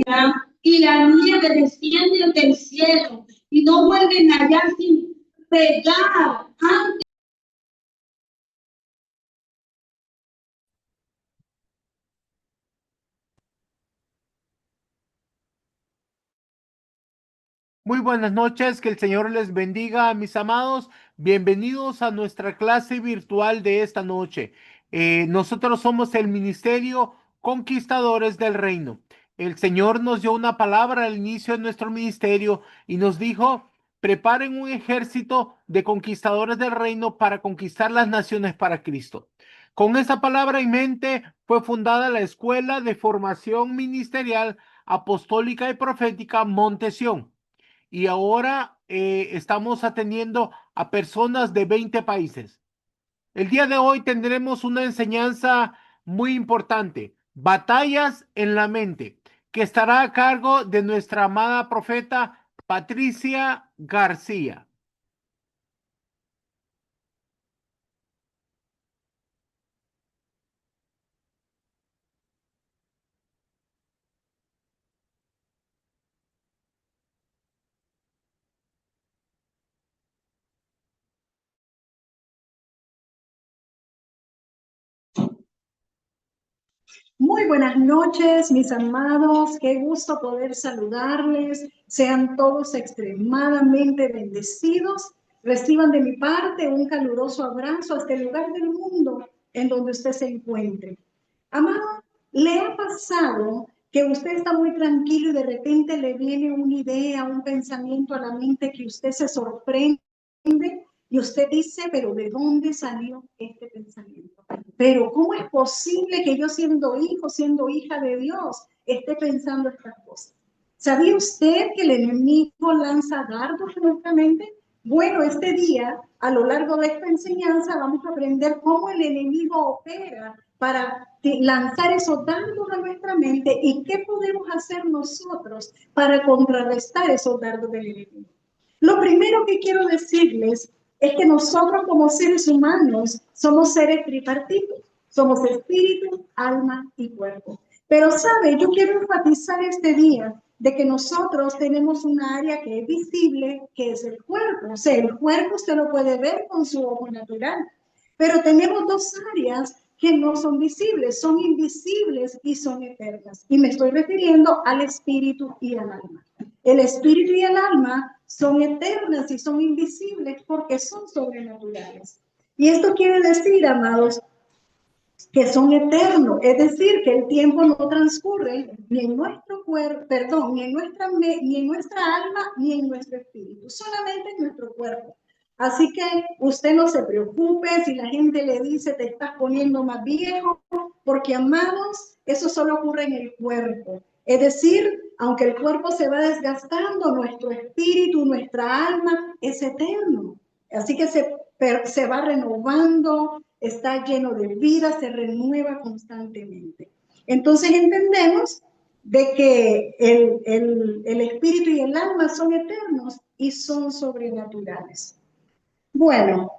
lluvia y la nieve descienden del cielo y no vuelven allá sin pegar antes. Muy buenas noches, que el Señor les bendiga, mis amados. Bienvenidos a nuestra clase virtual de esta noche. Nosotros somos el Ministerio Conquistadores del Reino. El Señor nos dio una palabra al inicio de nuestro ministerio y nos dijo, preparen un ejército de conquistadores del reino para conquistar las naciones para Cristo. Con esa palabra en mente fue fundada la Escuela de Formación Ministerial Apostólica y Profética Monte Sión. Y ahora estamos atendiendo a personas de 20 países. El día de hoy tendremos una enseñanza muy importante, batallas en la mente, que estará a cargo de nuestra amada profeta Patricia García. Muy buenas noches, mis amados. Qué gusto poder saludarles. Sean todos extremadamente bendecidos. Reciban de mi parte un caluroso abrazo hasta el lugar del mundo en donde usted se encuentre. Amado, ¿le ha pasado que usted está muy tranquilo y de repente le viene una idea, un pensamiento a la mente que usted se sorprende? Y usted dice, pero ¿de dónde salió este pensamiento? Pero ¿cómo es posible que yo siendo hijo, siendo hija de Dios, esté pensando estas cosas? ¿Sabía usted que el enemigo lanza dardos en nuestra mente? Bueno, este día, a lo largo de esta enseñanza, vamos a aprender cómo el enemigo opera para lanzar esos dardos a nuestra mente y qué podemos hacer nosotros para contrarrestar esos dardos del enemigo. Lo primero que quiero decirles es que nosotros como seres humanos somos seres tripartitos. Somos espíritu, alma y cuerpo. Pero, ¿sabe? Yo quiero enfatizar este día de que nosotros tenemos una área que es visible, que es el cuerpo. O sea, el cuerpo usted lo puede ver con su ojo natural. Pero tenemos dos áreas que no son visibles, son invisibles y son eternas. Y me estoy refiriendo al espíritu y al alma. El espíritu y el alma son eternas y son invisibles porque son sobrenaturales. Y esto quiere decir, amados, que son eternos, es decir, que el tiempo no transcurre ni en nuestro cuerpo, perdón, ni en nuestra alma, ni en nuestro espíritu, solamente en nuestro cuerpo. Así que usted no se preocupe si la gente le dice te estás poniendo más viejo, porque amados, eso solo ocurre en el cuerpo. Es decir, aunque el cuerpo se va desgastando, nuestro espíritu, nuestra alma es eterno. Así que se va renovando, está lleno de vida, se renueva constantemente. Entonces entendemos de que el espíritu y el alma son eternos y son sobrenaturales. Bueno,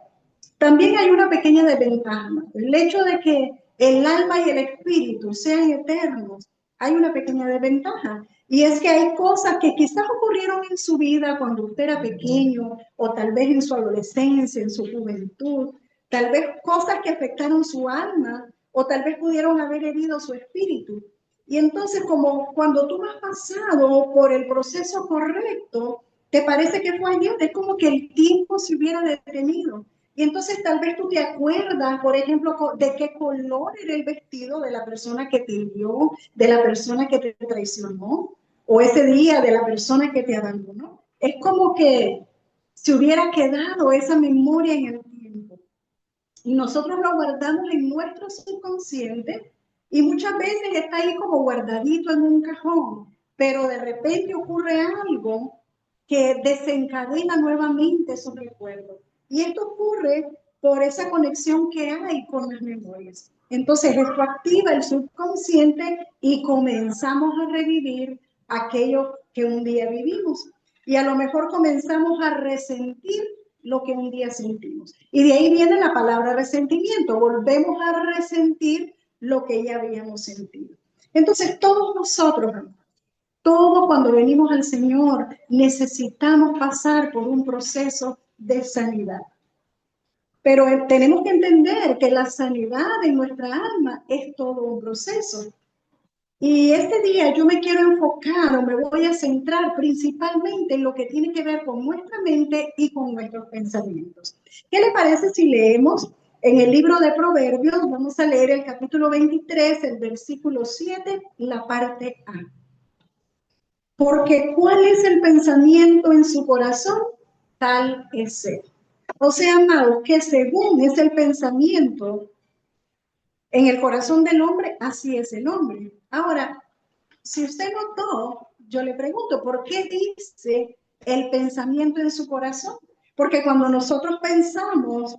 también hay una pequeña desventaja. El hecho de que el alma y el espíritu sean eternos, hay una pequeña desventaja. Y es que hay cosas que quizás ocurrieron en su vida cuando usted era pequeño, o tal vez en su adolescencia, en su juventud, tal vez cosas que afectaron su alma, o tal vez pudieron haber herido su espíritu. Y entonces, como cuando tú has pasado por el proceso correcto, te parece que fue ayer, es como que el tiempo se hubiera detenido. Y entonces tal vez tú te acuerdas, por ejemplo, de qué color era el vestido de la persona que te hirió, de la persona que te traicionó, o ese día de la persona que te abandonó. Es como que se hubiera quedado esa memoria en el tiempo. Y nosotros lo guardamos en nuestro subconsciente y muchas veces está ahí como guardadito en un cajón, pero de repente ocurre algo que desencadena nuevamente esos recuerdos. Y esto ocurre por esa conexión que hay con las memorias. Entonces esto activa el subconsciente y comenzamos a revivir aquello que un día vivimos. Y a lo mejor comenzamos a resentir lo que un día sentimos. Y de ahí viene la palabra resentimiento. Volvemos a resentir lo que ya habíamos sentido. Entonces todos nosotros, Todo cuando venimos al Señor necesitamos pasar por un proceso de sanidad. Pero tenemos que entender que la sanidad de nuestra alma es todo un proceso. Y este día yo me quiero enfocar o me voy a centrar principalmente en lo que tiene que ver con nuestra mente y con nuestros pensamientos. ¿Qué le parece si leemos en el libro de Proverbios? Vamos a leer el capítulo 23, el versículo 7, la parte A. Porque ¿cuál es el pensamiento en su corazón? Tal es él. O sea, amados, que según es el pensamiento en el corazón del hombre, así es el hombre. Ahora, si usted notó, yo le pregunto, ¿por qué dice el pensamiento en su corazón? Porque cuando nosotros pensamos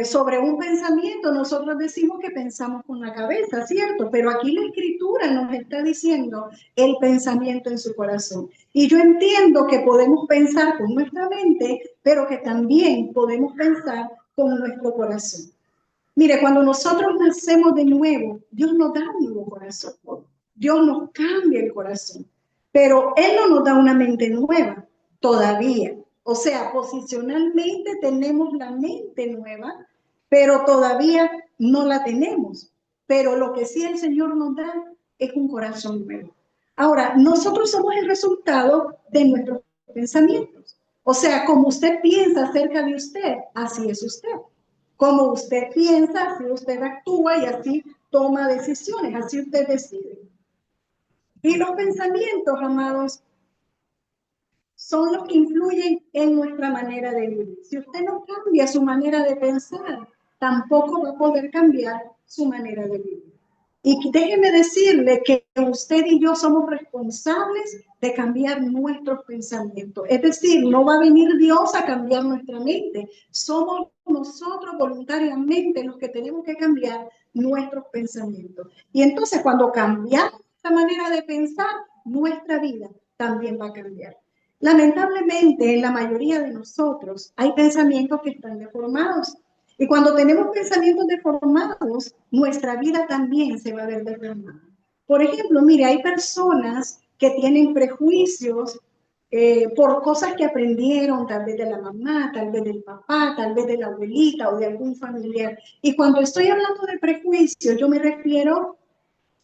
sobre un pensamiento, nosotros decimos que pensamos con la cabeza, ¿cierto? Pero aquí la escritura nos está diciendo el pensamiento en su corazón. Y yo entiendo que podemos pensar con nuestra mente, pero que también podemos pensar con nuestro corazón. Mire, cuando nosotros nacemos de nuevo, Dios nos da un nuevo corazón. Dios nos cambia el corazón. Pero Él no nos da una mente nueva todavía. O sea, posicionalmente tenemos la mente nueva, pero todavía no la tenemos. Pero lo que sí el Señor nos da es un corazón nuevo. Ahora, nosotros somos el resultado de nuestros pensamientos. O sea, como usted piensa acerca de usted, así es usted. Como usted piensa, así usted actúa y así toma decisiones, así usted decide. Y los pensamientos, amados, son los que influyen en nuestra manera de vivir. Si usted no cambia su manera de pensar, tampoco va a poder cambiar su manera de vivir. Y déjeme decirle que usted y yo somos responsables de cambiar nuestros pensamientos. Es decir, no va a venir Dios a cambiar nuestra mente. Somos nosotros voluntariamente los que tenemos que cambiar nuestros pensamientos. Y entonces cuando cambiamos esta manera de pensar, nuestra vida también va a cambiar. Lamentablemente, en la mayoría de nosotros hay pensamientos que están deformados. Y cuando tenemos pensamientos deformados, nuestra vida también se va a ver deformada. Por ejemplo, mire, hay personas que tienen prejuicios por cosas que aprendieron, tal vez de la mamá, tal vez del papá, tal vez de la abuelita o de algún familiar. Y cuando estoy hablando de prejuicio, yo me refiero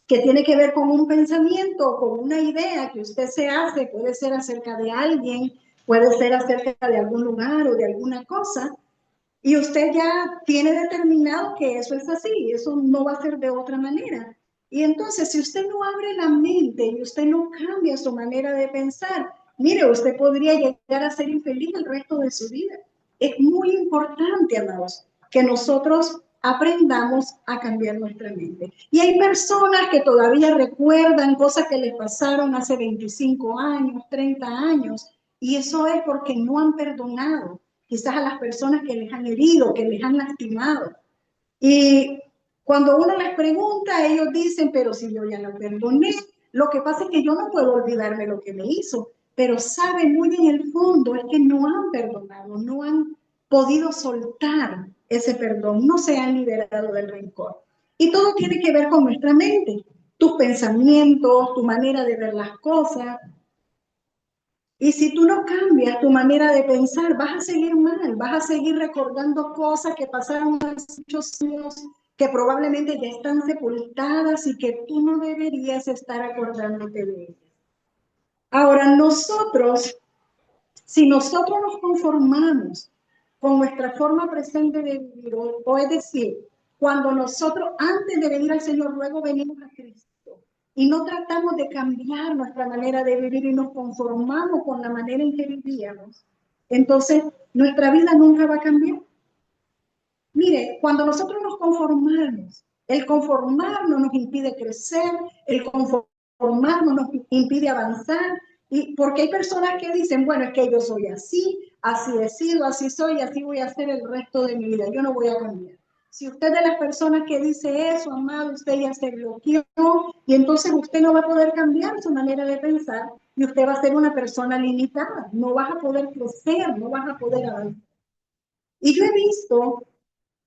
que tiene que ver con un pensamiento, con una idea que usted se hace, puede ser acerca de alguien, puede ser acerca de algún lugar o de alguna cosa, y usted ya tiene determinado que eso es así, eso no va a ser de otra manera. Y entonces, si usted no abre la mente y usted no cambia su manera de pensar, mire, usted podría llegar a ser infeliz el resto de su vida. Es muy importante, amados, que nosotros aprendamos a cambiar nuestra mente. Y hay personas que todavía recuerdan cosas que les pasaron hace 25 años, 30 años, y eso es porque no han perdonado quizás a las personas que les han herido, que les han lastimado. Y cuando uno les pregunta, ellos dicen, pero si yo ya la perdoné, lo que pasa es que yo no puedo olvidarme lo que me hizo, pero saben muy en el fondo es que no han perdonado, no han podido soltar ese perdón, no se han liberado del rencor. Y todo tiene que ver con nuestra mente, tus pensamientos, tu manera de ver las cosas. Y si tú no cambias tu manera de pensar, vas a seguir mal, vas a seguir recordando cosas que pasaron hace muchos años, que probablemente ya están sepultadas y que tú no deberías estar acordándote de ellas. Ahora, si nosotros nos conformamos con nuestra forma presente de vivir, o es decir, cuando nosotros antes de venir al Señor, luego venimos a Cristo, y no tratamos de cambiar nuestra manera de vivir y nos conformamos con la manera en que vivíamos, entonces nuestra vida nunca va a cambiar. Mire, cuando nosotros nos conformamos, el conformarnos nos impide crecer, el conformarnos nos impide avanzar, y porque hay personas que dicen, bueno, es que yo soy así, así he sido, así soy, así voy a ser el resto de mi vida, yo no voy a cambiar. Si usted es de las personas que dice eso, amado, usted ya se bloqueó y entonces usted no va a poder cambiar su manera de pensar y usted va a ser una persona limitada, no vas a poder crecer, no vas a poder avanzar. Y yo he visto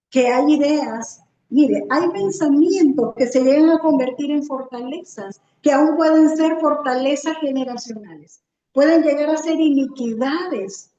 que hay ideas Mire, hay pensamientos que se llegan a convertir en fortalezas, que aún pueden ser fortalezas generacionales. Pueden llegar a ser iniquidades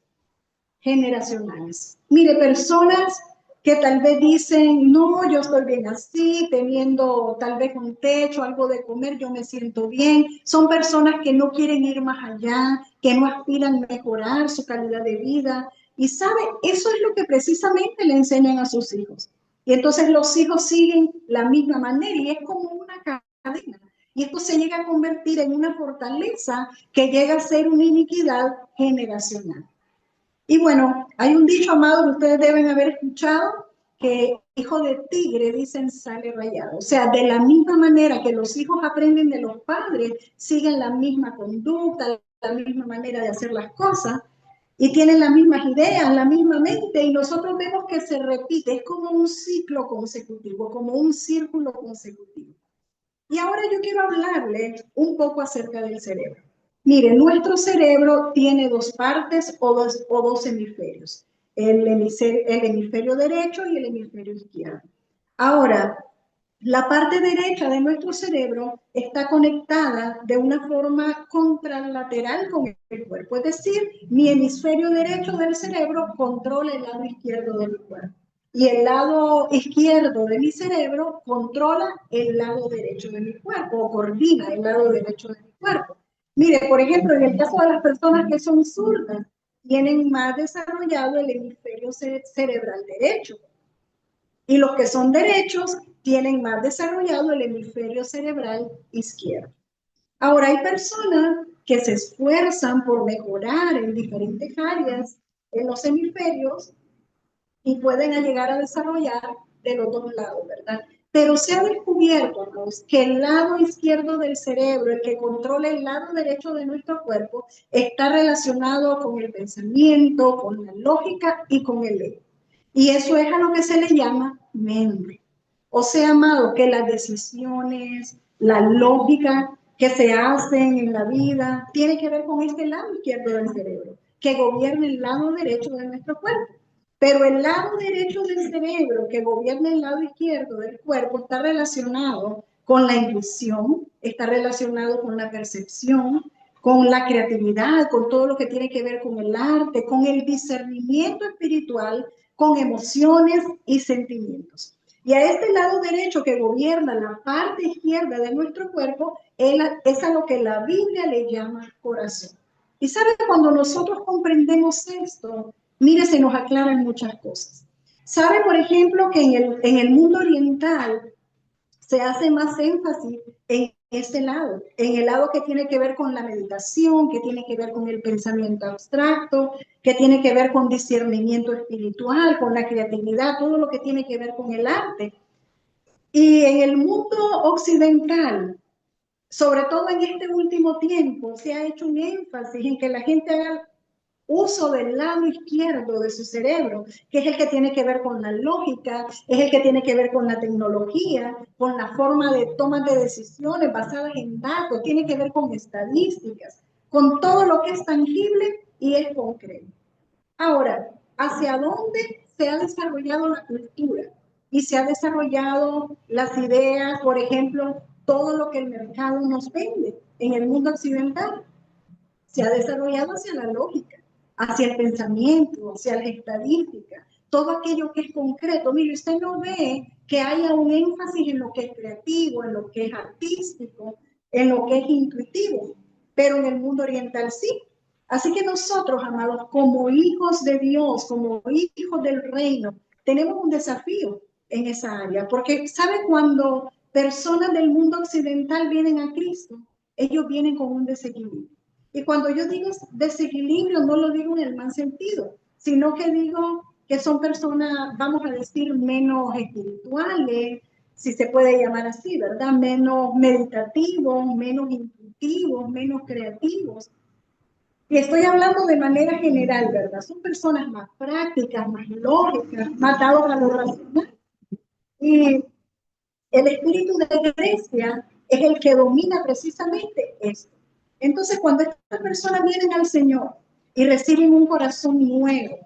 generacionales. Mire, personas que tal vez dicen, no, yo estoy bien así, teniendo tal vez un techo, algo de comer, yo me siento bien. Son personas que no quieren ir más allá, que no aspiran a mejorar su calidad de vida. Y sabe, eso es lo que precisamente le enseñan a sus hijos. Y entonces los hijos siguen la misma manera y es como una cadena. Y esto se llega a convertir en una fortaleza que llega a ser una iniquidad generacional. Y bueno, hay un dicho, amado, que ustedes deben haber escuchado, que hijo de tigre, dicen, sale rayado. O sea, de la misma manera que los hijos aprenden de los padres, siguen la misma conducta, la misma manera de hacer las cosas, y tienen las mismas ideas, la misma mente, y nosotros vemos que se repite, es como un ciclo consecutivo, como un círculo consecutivo. Y ahora yo quiero hablarles un poco acerca del cerebro. Mire, nuestro cerebro tiene dos partes o dos hemisferios, el hemisferio derecho y el hemisferio izquierdo. Ahora, la parte derecha de nuestro cerebro está conectada de una forma contralateral con el cuerpo, es decir, mi hemisferio derecho del cerebro controla el lado izquierdo del cuerpo y el lado izquierdo de mi cerebro controla el lado derecho de mi cuerpo o coordina el lado derecho de mi cuerpo. Mire, por ejemplo, en el caso de las personas que son zurdas, tienen más desarrollado el hemisferio cerebral derecho. Y los que son derechos tienen más desarrollado el hemisferio cerebral izquierdo. Ahora, hay personas que se esfuerzan por mejorar en diferentes áreas en los hemisferios y pueden llegar a desarrollar de los dos lados, ¿verdad? Pero se ha descubierto, pues, que el lado izquierdo del cerebro, el que controla el lado derecho de nuestro cuerpo, está relacionado con el pensamiento, con la lógica y con el ego. Y eso es a lo que se le llama mente. O sea, amado, que las decisiones, la lógica que se hacen en la vida, tiene que ver con este lado izquierdo del cerebro, que gobierna el lado derecho de nuestro cuerpo. Pero el lado derecho del cerebro que gobierna el lado izquierdo del cuerpo está relacionado con la intuición, está relacionado con la percepción, con la creatividad, con todo lo que tiene que ver con el arte, con el discernimiento espiritual, con emociones y sentimientos. Y a este lado derecho que gobierna la parte izquierda de nuestro cuerpo es a lo que la Biblia le llama corazón. Y sabe, cuando nosotros comprendemos esto, mire, se nos aclaran muchas cosas. Sabe, por ejemplo, que en el mundo oriental se hace más énfasis en este lado, en el lado que tiene que ver con la meditación, que tiene que ver con el pensamiento abstracto, que tiene que ver con discernimiento espiritual, con la creatividad, todo lo que tiene que ver con el arte. Y en el mundo occidental, sobre todo en este último tiempo, se ha hecho un énfasis en que la gente haga uso del lado izquierdo de su cerebro, que es el que tiene que ver con la lógica, es el que tiene que ver con la tecnología, con la forma de toma de decisiones basadas en datos, tiene que ver con estadísticas, con todo lo que es tangible y es concreto. Ahora, ¿hacia dónde se ha desarrollado la cultura? Y se ha desarrollado las ideas, por ejemplo, todo lo que el mercado nos vende en el mundo occidental. Se ha desarrollado hacia la lógica, hacia el pensamiento, hacia la estadística, todo aquello que es concreto. Mire, usted no ve que haya un énfasis en lo que es creativo, en lo que es artístico, en lo que es intuitivo, pero en el mundo oriental sí. Así que nosotros, amados, como hijos de Dios, como hijos del reino, tenemos un desafío en esa área, porque ¿sabe cuando personas del mundo occidental vienen a Cristo? Ellos vienen con un desequilibrio. Y cuando yo digo desequilibrio, no lo digo en el mal sentido, sino que digo que son personas, vamos a decir, menos espirituales, si se puede llamar así, ¿verdad? Menos meditativos, menos intuitivos, menos creativos. Y estoy hablando de manera general, ¿verdad? Son personas más prácticas, más lógicas, más dados a lo racional. Y el espíritu de Grecia es el que domina precisamente esto. Entonces, cuando estas personas vienen al Señor y reciben un corazón nuevo,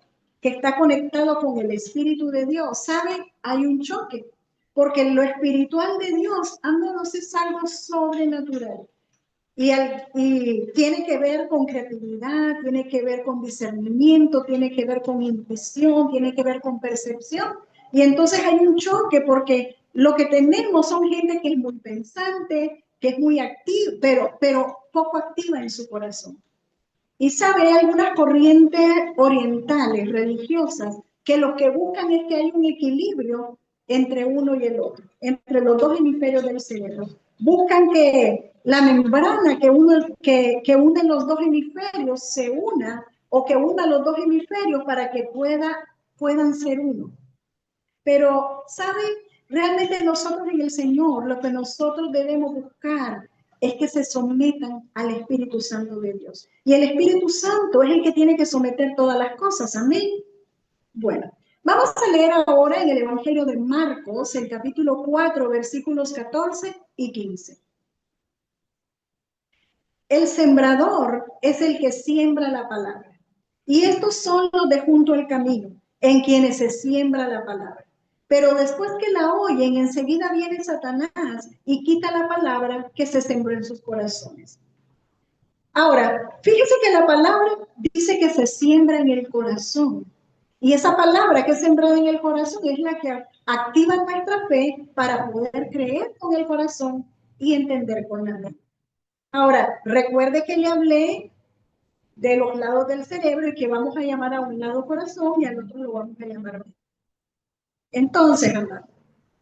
que está conectado con el Espíritu de Dios, ¿sabe? Hay un choque. porque lo espiritual de Dios, amados, es algo sobrenatural. Y tiene que ver con creatividad, tiene que ver con discernimiento, tiene que ver con intuición, tiene que ver con percepción. Y entonces hay un choque porque lo que tenemos son gente que es muy pensante, que es muy activa, pero poco activa en su corazón. Y sabe, hay algunas corrientes orientales, religiosas, que lo que buscan es que haya un equilibrio entre uno y el otro, entre los dos hemisferios del cerebro. Buscan que la membrana que une los dos hemisferios se una, o que una los dos hemisferios para que puedan ser uno. Pero, ¿saben? Realmente nosotros en el Señor, lo que nosotros debemos buscar es que se sometan al Espíritu Santo de Dios. Y el Espíritu Santo es el que tiene que someter todas las cosas. Amén. Bueno, vamos a leer ahora en el Evangelio de Marcos, el capítulo 4, versículos 14 y 15. El sembrador es el que siembra la palabra. Y estos son los de junto al camino, en quienes se siembra la palabra. Pero después que la oyen, enseguida viene Satanás y quita la palabra que se sembró en sus corazones. Ahora, fíjense que la palabra dice que se siembra en el corazón. Y esa palabra que es sembrada en el corazón es la que activa nuestra fe para poder creer con el corazón y entender con la mente. Ahora, recuerde que le hablé de los lados del cerebro y que vamos a llamar a un lado corazón y al otro lo vamos a llamar mente. Entonces, amado,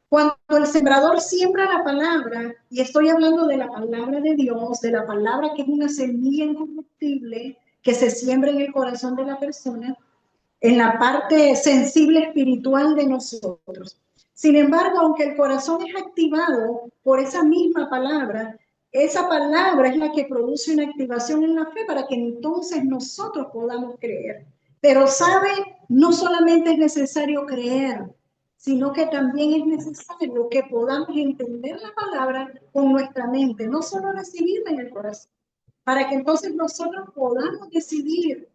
cuando el sembrador siembra la palabra, y estoy hablando de la palabra de Dios, de la palabra que es una semilla incorruptible que se siembra en el corazón de la persona, en la parte sensible espiritual de nosotros. Sin embargo, aunque el corazón es activado por esa misma palabra, esa palabra es la que produce una activación en la fe para que entonces nosotros podamos creer. Pero sabe, no solamente es necesario creer, sino que también es necesario que podamos entender la palabra con nuestra mente, no solo recibirla en el corazón, para que entonces nosotros podamos decidir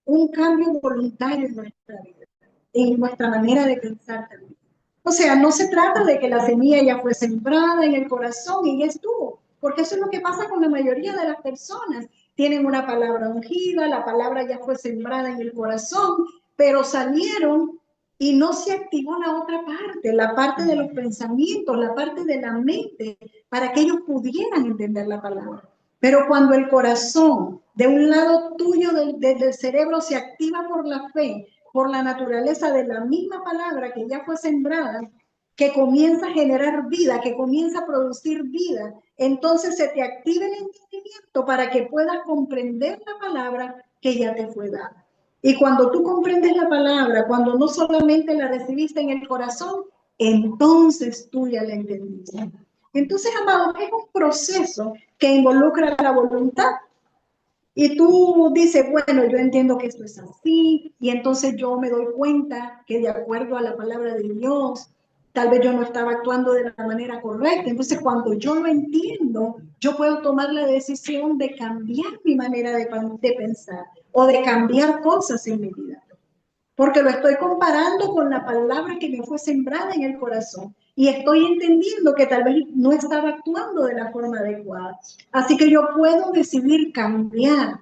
un cambio voluntario en nuestra vida, en nuestra manera de pensar también. O sea, no se trata de que la semilla ya fue sembrada en el corazón y ya estuvo, porque eso es lo que pasa con la mayoría de las personas. Tienen una palabra ungida, la palabra ya fue sembrada en el corazón, pero salieron y no se activó la parte de los pensamientos, la parte de la mente, para que ellos pudieran entender la palabra. Pero cuando el corazón de un lado tuyo del cerebro se activa por la fe, por la naturaleza de la misma palabra que ya fue sembrada, que comienza a generar vida, que comienza a producir vida, entonces se te activa el entendimiento para que puedas comprender la palabra que ya te fue dada. Y cuando tú comprendes la palabra, cuando no solamente la recibiste en el corazón, entonces tú ya la entendiste. Entonces, amados, es un proceso que involucra la voluntad. Y tú dices, bueno, yo entiendo que esto es así, y entonces yo me doy cuenta que de acuerdo a la palabra de Dios, tal vez yo no estaba actuando de la manera correcta. Entonces, cuando yo lo entiendo, yo puedo tomar la decisión de cambiar mi manera de pensar o de cambiar cosas en mi vida. Porque lo estoy comparando con la palabra que me fue sembrada en el corazón. Y estoy entendiendo que tal vez no estaba actuando de la forma adecuada. Así que yo puedo decidir cambiar.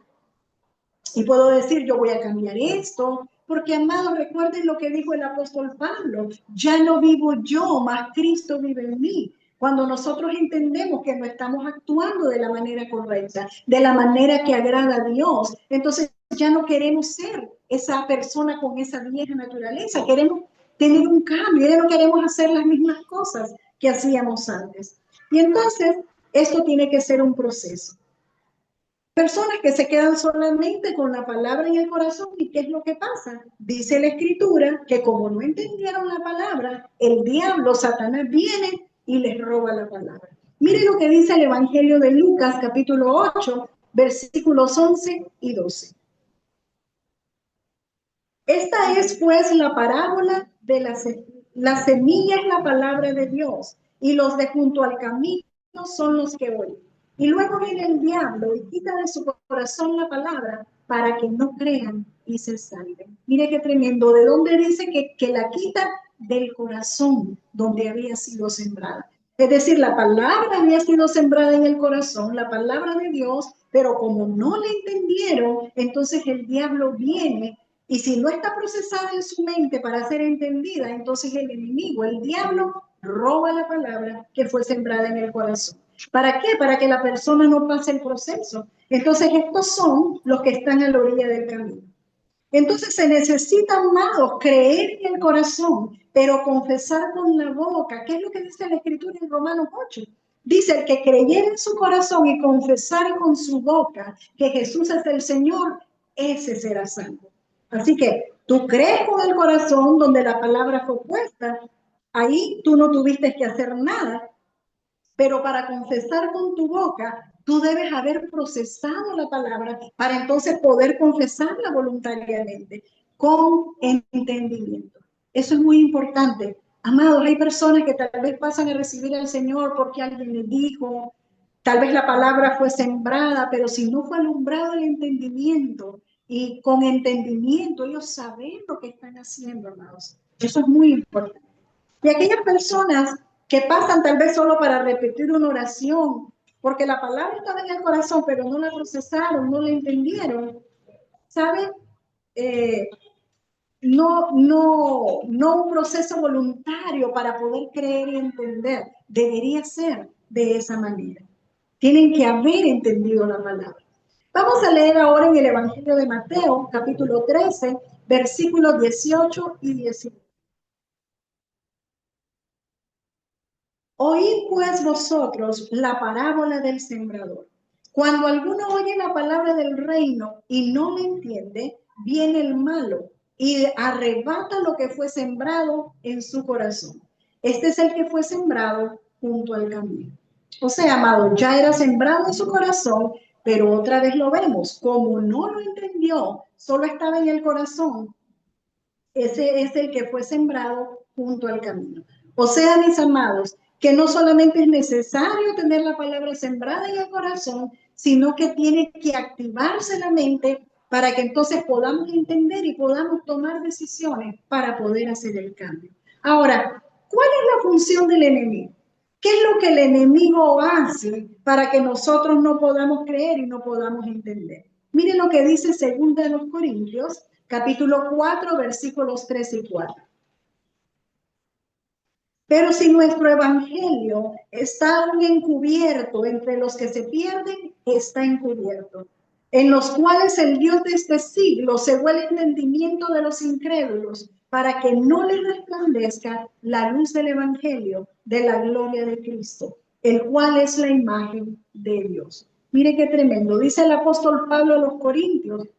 Y puedo decir, yo voy a cambiar esto. Porque, amados, recuerden lo que dijo el apóstol Pablo. Ya no vivo yo, mas Cristo vive en mí. Cuando nosotros entendemos que no estamos actuando de la manera correcta, de la manera que agrada a Dios, entonces ya no queremos ser esa persona con esa vieja naturaleza. Queremos tener un cambio, ya no queremos hacer las mismas cosas que hacíamos antes. Y entonces, esto tiene que ser un proceso. Personas que se quedan solamente con la palabra en el corazón, ¿y qué es lo que pasa? Dice la Escritura que como no entendieron la palabra, el diablo, Satanás, viene y les roba la palabra. Mire lo que dice el Evangelio de Lucas, capítulo 8, versículos 11 y 12. Esta es pues la parábola de la semilla es la palabra de Dios, y los de junto al camino son los que oyen. Y luego viene el diablo y quita de su corazón la palabra para que no crean y se salven. Mire qué tremendo. ¿De dónde dice que la quita? del corazón donde había sido sembrada. Es decir, la palabra había sido sembrada en el corazón, la palabra de Dios, pero como no la entendieron, entonces el diablo viene y si no está procesada en su mente para ser entendida, entonces el enemigo, el diablo, roba la palabra que fue sembrada en el corazón. ¿Para qué? Para que la persona no pase el proceso. Entonces estos son los que están a la orilla del camino. Entonces se necesita, amados, creer en el corazón, pero confesar con la boca. ¿Qué es lo que dice la Escritura en Romanos 8? Dice, el que creyera en su corazón y confesar con su boca que Jesús es el Señor, ese será salvo. Así que tú crees con el corazón donde la palabra fue puesta, ahí tú no tuviste que hacer nada, pero para confesar con tu boca, tú debes haber procesado la palabra para entonces poder confesarla voluntariamente, con entendimiento. Eso es muy importante. Amados, hay personas que tal vez pasan a recibir al Señor porque alguien les dijo, tal vez la palabra fue sembrada, pero si no fue alumbrado el entendimiento, y con entendimiento ellos saben lo que están haciendo, amados. Eso es muy importante. Y aquellas personas que pasan tal vez solo para repetir una oración, porque la palabra estaba en el corazón, pero no la procesaron, no la entendieron, ¿saben? No un proceso voluntario para poder creer y entender. Debería ser de esa manera. Tienen que haber entendido la palabra. Vamos a leer ahora en el Evangelio de Mateo, capítulo 13, versículos 18 y 19. Oíd pues vosotros la parábola del sembrador. Cuando alguno oye la palabra del reino y no la entiende, viene el malo y arrebata lo que fue sembrado en su corazón. Este es el que fue sembrado junto al camino. O sea, amado, ya era sembrado en su corazón, pero otra vez lo vemos. Como no lo entendió, solo estaba en el corazón. Ese es el que fue sembrado junto al camino. O sea, mis amados, que no solamente es necesario tener la palabra sembrada en el corazón, sino que tiene que activarse la mente para que entonces podamos entender y podamos tomar decisiones para poder hacer el cambio. Ahora, ¿cuál es la función del enemigo? ¿Qué es lo que el enemigo hace para que nosotros no podamos creer y no podamos entender? Miren lo que dice 2 Corintios, capítulo 4, versículos 3 y 4. Pero si nuestro evangelio está aún encubierto entre los que se pierden, está encubierto, en los cuales el Dios de este siglo cegó el entendimiento de los incrédulos, para que no les resplandezca la luz del evangelio de la gloria de Cristo, el cual es la imagen de Dios. Mire qué tremendo. Dice el apóstol Pablo a los Corintios,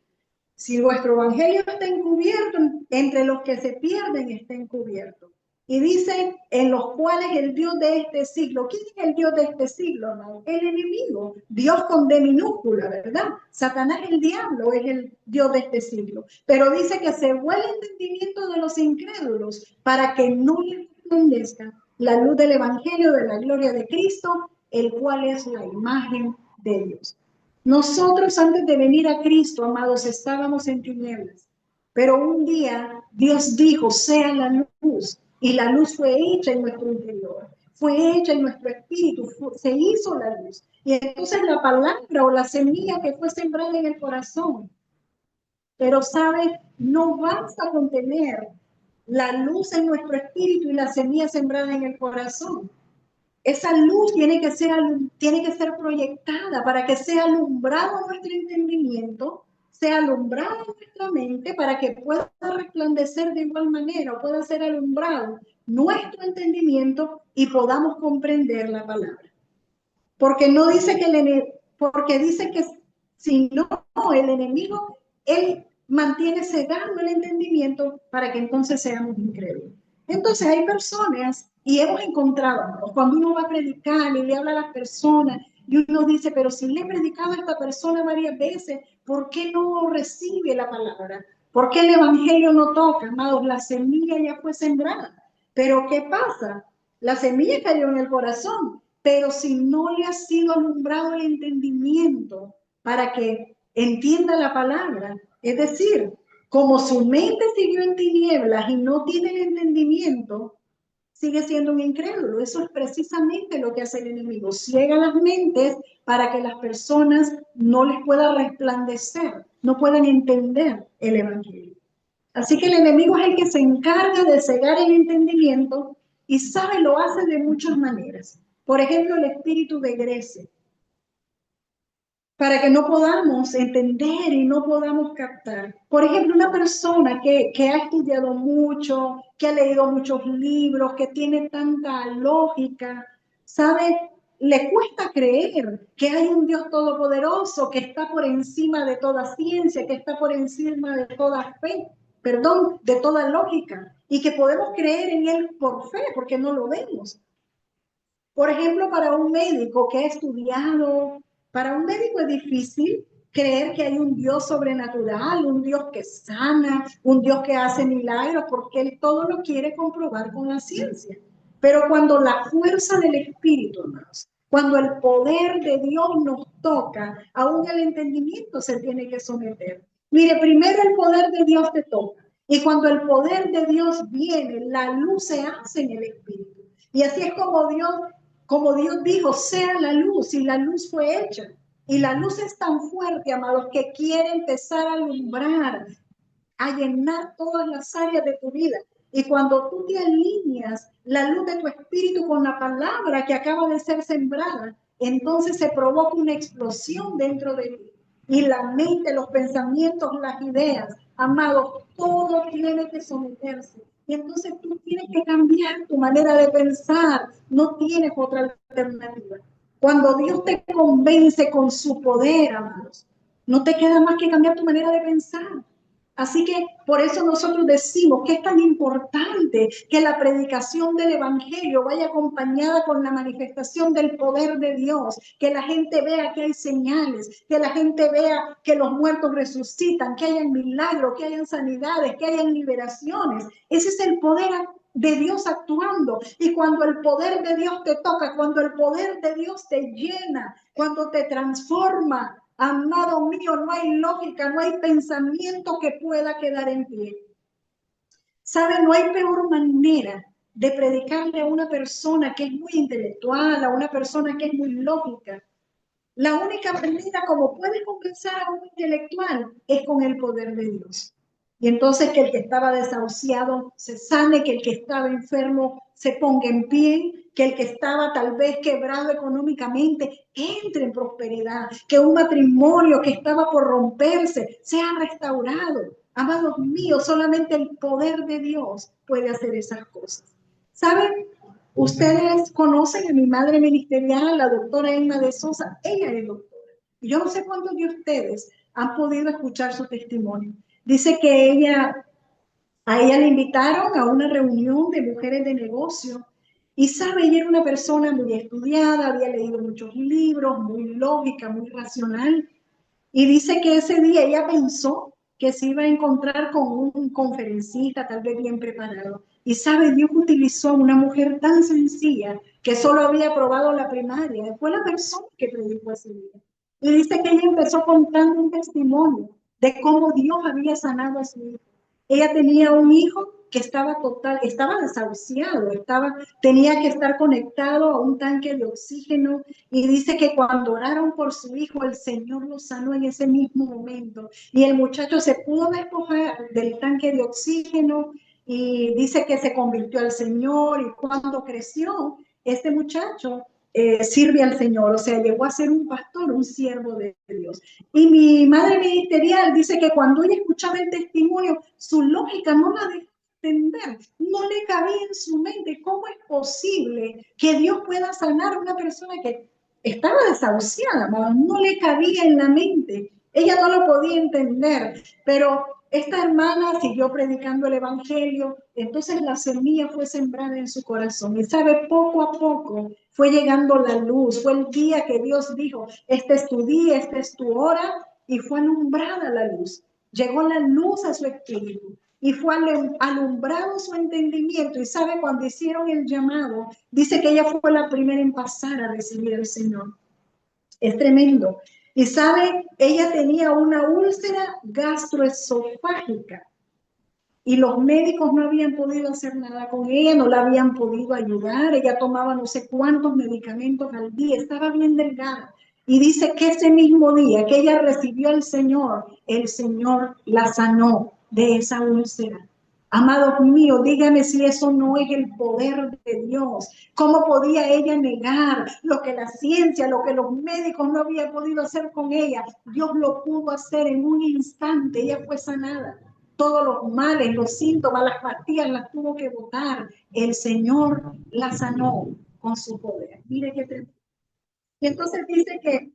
si vuestro evangelio está encubierto, entre los que se pierden está encubierto. Y dice, en los cuales el Dios de este siglo. ¿Quién es el Dios de este siglo, no? El enemigo. Dios con D minúscula, ¿verdad? Satanás, el diablo, es el Dios de este siglo. Pero dice que cegó el entendimiento de los incrédulos para que no les resplandezca la luz del evangelio de la gloria de Cristo, el cual es la imagen de Dios. Nosotros antes de venir a Cristo, amados, estábamos en tinieblas. Pero un día Dios dijo, sea la luz. Y la luz fue hecha en nuestro interior, fue hecha en nuestro espíritu, se hizo la luz. Y entonces la palabra o la semilla que fue sembrada en el corazón. Pero, ¿sabe? No basta con tener la luz en nuestro espíritu y la semilla sembrada en el corazón. Esa luz tiene que ser proyectada para que sea alumbrado nuestro entendimiento, sea alumbrado nuestra mente para que pueda resplandecer de igual manera, pueda ser alumbrado nuestro entendimiento y podamos comprender la palabra. Porque no dice porque dice que si no, el enemigo, él mantiene cegado el entendimiento para que entonces seamos incrédulos. Entonces hay personas, y hemos encontrado, cuando uno va a predicar y le habla a las personas, y uno dice, pero si le he predicado a esta persona varias veces, ¿por qué no recibe la palabra? ¿Por qué el evangelio no toca? Amados, la semilla ya fue sembrada. Pero ¿qué pasa? La semilla cayó en el corazón, pero si no le ha sido alumbrado el entendimiento para que entienda la palabra, es decir, como su mente siguió en tinieblas y no tiene el entendimiento, sigue siendo un incrédulo. Eso es precisamente lo que hace el enemigo. Ciega las mentes para que las personas no les pueda resplandecer, no puedan entender el evangelio. Así que el enemigo es el que se encarga de cegar el entendimiento y sabe, lo hace de muchas maneras. Por ejemplo, el espíritu de Grecia, para que no podamos entender y no podamos captar. Por ejemplo, una persona que ha estudiado mucho, que ha leído muchos libros, que tiene tanta lógica, ¿sabe? Le cuesta creer que hay un Dios todopoderoso que está por encima de toda ciencia, que está por encima de toda fe, perdón, de toda lógica, y que podemos creer en Él por fe, porque no lo vemos. Por ejemplo, para un médico que ha estudiado, para un médico es difícil creer que hay un Dios sobrenatural, un Dios que sana, un Dios que hace milagros, porque él todo lo quiere comprobar con la ciencia. Pero cuando la fuerza del Espíritu, hermanos, cuando el poder de Dios nos toca, aún el entendimiento se tiene que someter. Mire, primero el poder de Dios te toca. Y cuando el poder de Dios viene, la luz se hace en el Espíritu. Y así es como Dios dijo, sea la luz, y la luz fue hecha. Y la luz es tan fuerte, amados, que quiere empezar a alumbrar, a llenar todas las áreas de tu vida. Y cuando tú te alineas la luz de tu espíritu con la palabra que acaba de ser sembrada, entonces se provoca una explosión dentro de ti. Y la mente, los pensamientos, las ideas, amados, todo tiene que someterse. Y entonces tú tienes que cambiar tu manera de pensar. No tienes otra alternativa. Cuando Dios te convence con su poder, amados, no te queda más que cambiar tu manera de pensar. Así que por eso nosotros decimos que es tan importante que la predicación del evangelio vaya acompañada con la manifestación del poder de Dios, que la gente vea que hay señales, que la gente vea que los muertos resucitan, que hayan milagros, que hayan sanidades, que hayan liberaciones. Ese es el poder de Dios actuando. Y cuando el poder de Dios te toca, cuando el poder de Dios te llena, cuando te transforma, amado mío, no hay lógica, no hay pensamiento que pueda quedar en pie. ¿Sabe? No hay peor manera de predicarle a una persona que es muy intelectual, a una persona que es muy lógica. La única manera como puedes convencer a un intelectual es con el poder de Dios. Y entonces que el que estaba desahuciado se sane, que el que estaba enfermo se ponga en pie, que el que estaba tal vez quebrado económicamente entre en prosperidad, que un matrimonio que estaba por romperse sea restaurado. Amados míos, solamente el poder de Dios puede hacer esas cosas. ¿Saben? Ustedes conocen a mi madre ministerial, la doctora Emma de Sosa. Ella es doctora. Yo no sé cuántos de ustedes han podido escuchar su testimonio. Dice que a ella le invitaron a una reunión de mujeres de negocio y sabe, ella era una persona muy estudiada, había leído muchos libros, muy lógica, muy racional. Y dice que ese día ella pensó que se iba a encontrar con un conferencista, tal vez bien preparado. Y sabe, Dios utilizó a una mujer tan sencilla que solo había aprobado la primaria. Fue la persona que predicó ese día. Y dice que ella empezó contando un testimonio de cómo Dios había sanado a su hijo. Ella tenía un hijo que estaba desahuciado, tenía que estar conectado a un tanque de oxígeno, y dice que cuando oraron por su hijo, el Señor lo sanó en ese mismo momento, y el muchacho se pudo despojar del tanque de oxígeno, y dice que se convirtió al Señor, y cuando creció, este muchacho sirve al Señor, o sea, llegó a ser un pastor, un siervo de Dios. Y mi madre ministerial dice que cuando ella escuchaba el testimonio, su lógica no la dejaba entender, no le cabía en su mente cómo es posible que Dios pueda sanar a una persona que estaba desahuciada, no le cabía en la mente, ella no lo podía entender, pero esta hermana siguió predicando el evangelio, entonces la semilla fue sembrada en su corazón y sabe, poco a poco fue llegando la luz, fue el día que Dios dijo, este es tu día, esta es tu hora, y fue alumbrada la luz, llegó la luz a su espíritu y fue alumbrado su entendimiento. Y sabe, cuando hicieron el llamado, dice que ella fue la primera en pasar a recibir al Señor. Es tremendo. Y sabe, ella tenía una úlcera gastroesofágica y los médicos no habían podido hacer nada con ella, no la habían podido ayudar. Ella tomaba no sé cuántos medicamentos al día, estaba bien delgada. Y dice que ese mismo día que ella recibió al Señor, el Señor la sanó de esa úlcera. Amados míos, díganme si eso no es el poder de Dios. ¿Cómo podía ella negar lo que la ciencia, lo que los médicos no habían podido hacer con ella? Dios lo pudo hacer en un instante, ella fue sanada. Todos los males, los síntomas, las pastillas las tuvo que botar. El Señor la sanó con su poder. Mire qué tremendo. Y entonces dice que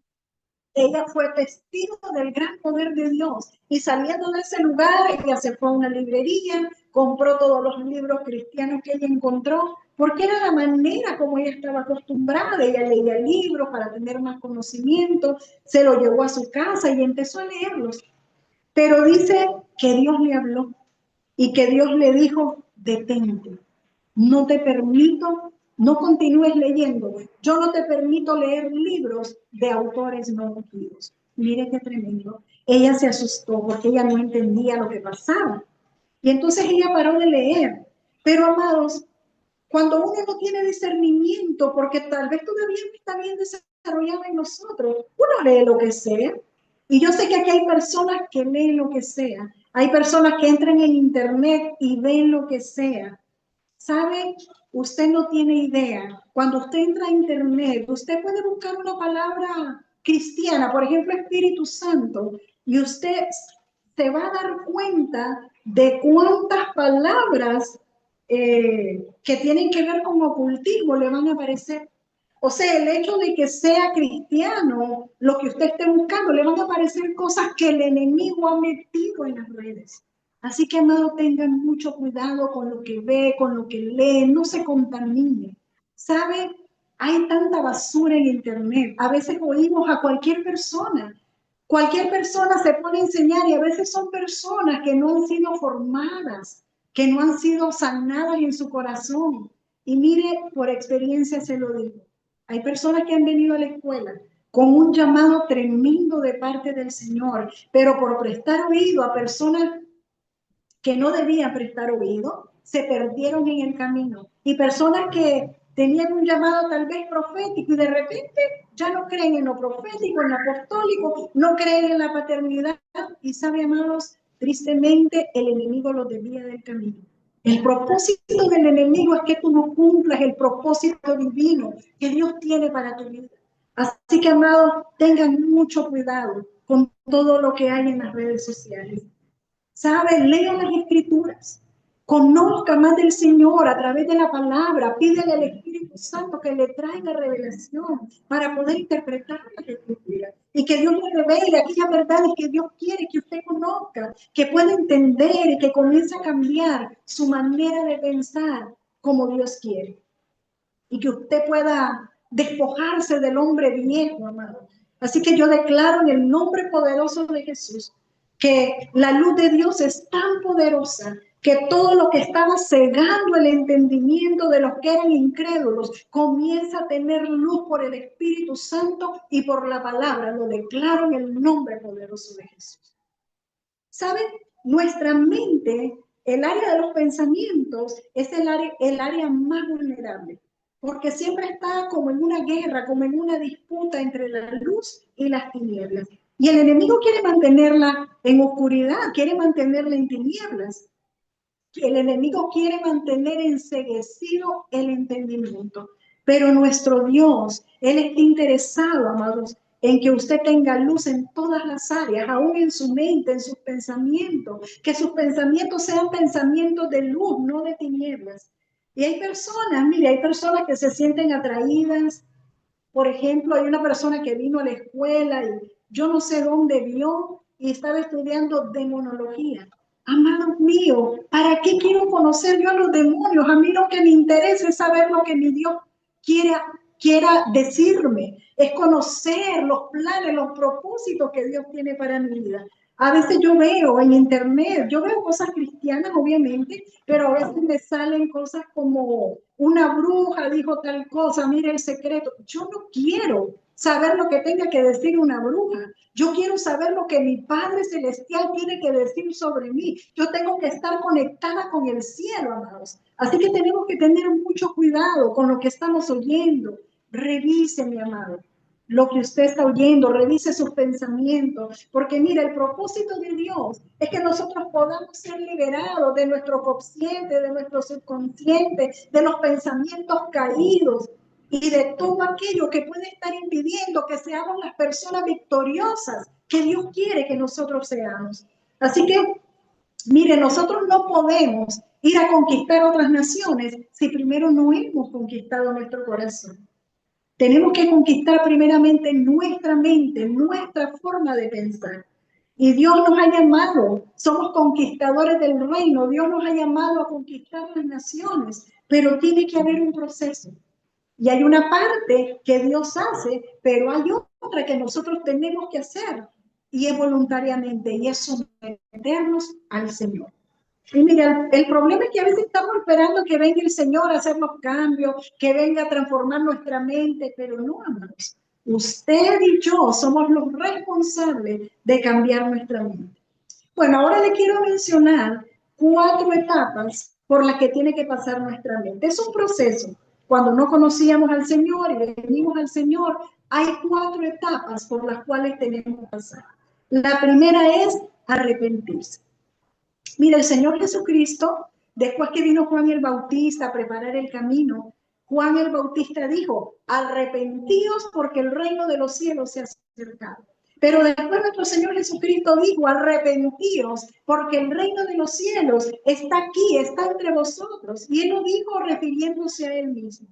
ella fue testigo del gran poder de Dios. Y saliendo de ese lugar, ella se fue a una librería, compró todos los libros cristianos que ella encontró, porque era la manera como ella estaba acostumbrada. Ella leía libros para tener más conocimiento, se lo llevó a su casa y empezó a leerlos. Pero dice que Dios le habló y que Dios le dijo, detente, no te permito, no continúes leyendo, yo no te permito leer libros de autores no ungidos. Mire qué tremendo. Ella se asustó porque ella no entendía lo que pasaba. Y entonces ella paró de leer. Pero amados, cuando uno no tiene discernimiento, porque tal vez todavía no está bien desarrollado en nosotros, uno lee lo que sea. Y yo sé que aquí hay personas que leen lo que sea. Hay personas que entran en internet y ven lo que sea. ¿Sabe? Usted no tiene idea. Cuando usted entra a internet, usted puede buscar una palabra cristiana, por ejemplo, Espíritu Santo, y usted se va a dar cuenta de cuántas palabras que tienen que ver con ocultismo le van a aparecer. O sea, el hecho de que sea cristiano, lo que usted esté buscando, le van a aparecer cosas que el enemigo ha metido en las redes. Así que, amado, tengan mucho cuidado con lo que ve, con lo que lee, no se contamine. ¿Sabe? Hay tanta basura en internet. A veces oímos a cualquier persona. Cualquier persona se pone a enseñar y a veces son personas que no han sido formadas, que no han sido sanadas en su corazón. Y mire, por experiencia se lo digo. Hay personas que han venido a la escuela con un llamado tremendo de parte del Señor, pero por prestar oído a personas que no debían prestar oído, se perdieron en el camino. Y personas que tenían un llamado tal vez profético y de repente ya no creen en lo profético, en lo apostólico, no creen en la paternidad. Y sabe, amados, tristemente el enemigo los desvía del camino. El propósito del enemigo es que tú no cumplas el propósito divino que Dios tiene para tu vida. Así que, amados, tengan mucho cuidado con todo lo que hay en las redes sociales. ¿Sabe? Lea las escrituras. Conozca más del Señor a través de la palabra. Pídele al Espíritu Santo que le traiga revelación para poder interpretar las escrituras. Y que Dios le revele aquellas verdades que Dios quiere que usted conozca, que pueda entender y que comience a cambiar su manera de pensar como Dios quiere. Y que usted pueda despojarse del hombre viejo, amado. Así que yo declaro en el nombre poderoso de Jesús que la luz de Dios es tan poderosa que todo lo que estaba cegando el entendimiento de los que eran incrédulos comienza a tener luz por el Espíritu Santo y por la palabra. Lo declaro en el nombre poderoso de Jesús. ¿Saben? Nuestra mente, el área de los pensamientos, es el área más vulnerable, porque siempre está como en una guerra, como en una disputa entre la luz y las tinieblas. Y el enemigo quiere mantenerla en oscuridad, quiere mantenerla en tinieblas. El enemigo quiere mantener enceguecido el entendimiento. Pero nuestro Dios, Él está interesado, amados, en que usted tenga luz en todas las áreas, aún en su mente, en sus pensamientos, que sus pensamientos sean pensamientos de luz, no de tinieblas. Y hay personas, mire, hay personas que se sienten atraídas. Por ejemplo, hay una persona que vino a la escuela y yo no sé dónde vio y estaba estudiando demonología. Amados míos, ¿para qué quiero conocer yo a los demonios? A mí lo que me interesa es saber lo que mi Dios quiera decirme, es conocer los planes, los propósitos que Dios tiene para mi vida. A veces yo veo en internet, yo veo cosas cristianas, obviamente, pero a veces me salen cosas como una bruja dijo tal cosa, mire el secreto. Yo no quiero saber lo que tenga que decir una bruja. Yo quiero saber lo que mi Padre Celestial tiene que decir sobre mí. Yo tengo que estar conectada con el cielo, amados. Así que tenemos que tener mucho cuidado con lo que estamos oyendo. Revise, mi amado, lo que usted está oyendo, revise sus pensamientos, porque mira, el propósito de Dios es que nosotros podamos ser liberados de nuestro consciente, de nuestro subconsciente, de los pensamientos caídos y de todo aquello que puede estar impidiendo que seamos las personas victoriosas que Dios quiere que nosotros seamos. Así que, mire, nosotros no podemos ir a conquistar otras naciones si primero no hemos conquistado nuestro corazón. Tenemos que conquistar primeramente nuestra mente, nuestra forma de pensar. Y Dios nos ha llamado, somos conquistadores del reino, Dios nos ha llamado a conquistar las naciones, pero tiene que haber un proceso. Y hay una parte que Dios hace, pero hay otra que nosotros tenemos que hacer, y es voluntariamente, y es someternos al Señor. Y mira, el problema es que a veces estamos esperando que venga el Señor a hacer los cambios, que venga a transformar nuestra mente, pero no, amados. Usted y yo somos los responsables de cambiar nuestra mente. Bueno, ahora le quiero mencionar 4 etapas por las que tiene que pasar nuestra mente. Es un proceso. Cuando no conocíamos al Señor y venimos al Señor, hay 4 etapas por las cuales tenemos que pasar. La primera es arrepentirse. Mira, el Señor Jesucristo, después que vino Juan el Bautista a preparar el camino, Juan el Bautista dijo, arrepentíos porque el reino de los cielos se ha acercado. Pero después nuestro Señor Jesucristo dijo, arrepentíos porque el reino de los cielos está aquí, está entre vosotros. Y Él lo dijo refiriéndose a Él mismo.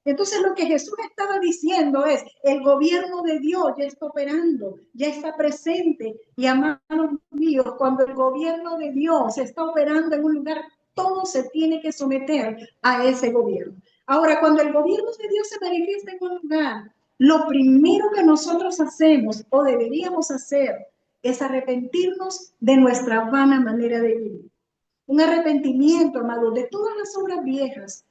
Entonces lo que Jesús estaba diciendo es, el gobierno de Dios ya está operando, ya está presente. Y amados míos, cuando el gobierno de Dios está operando en un lugar, todo se tiene que someter a ese gobierno. Ahora, cuando el gobierno de Dios se manifiesta en un lugar, lo primero que nosotros hacemos o deberíamos hacer es arrepentirnos de nuestra vana manera de vivir. Un arrepentimiento, amado, de todas las obras viejas,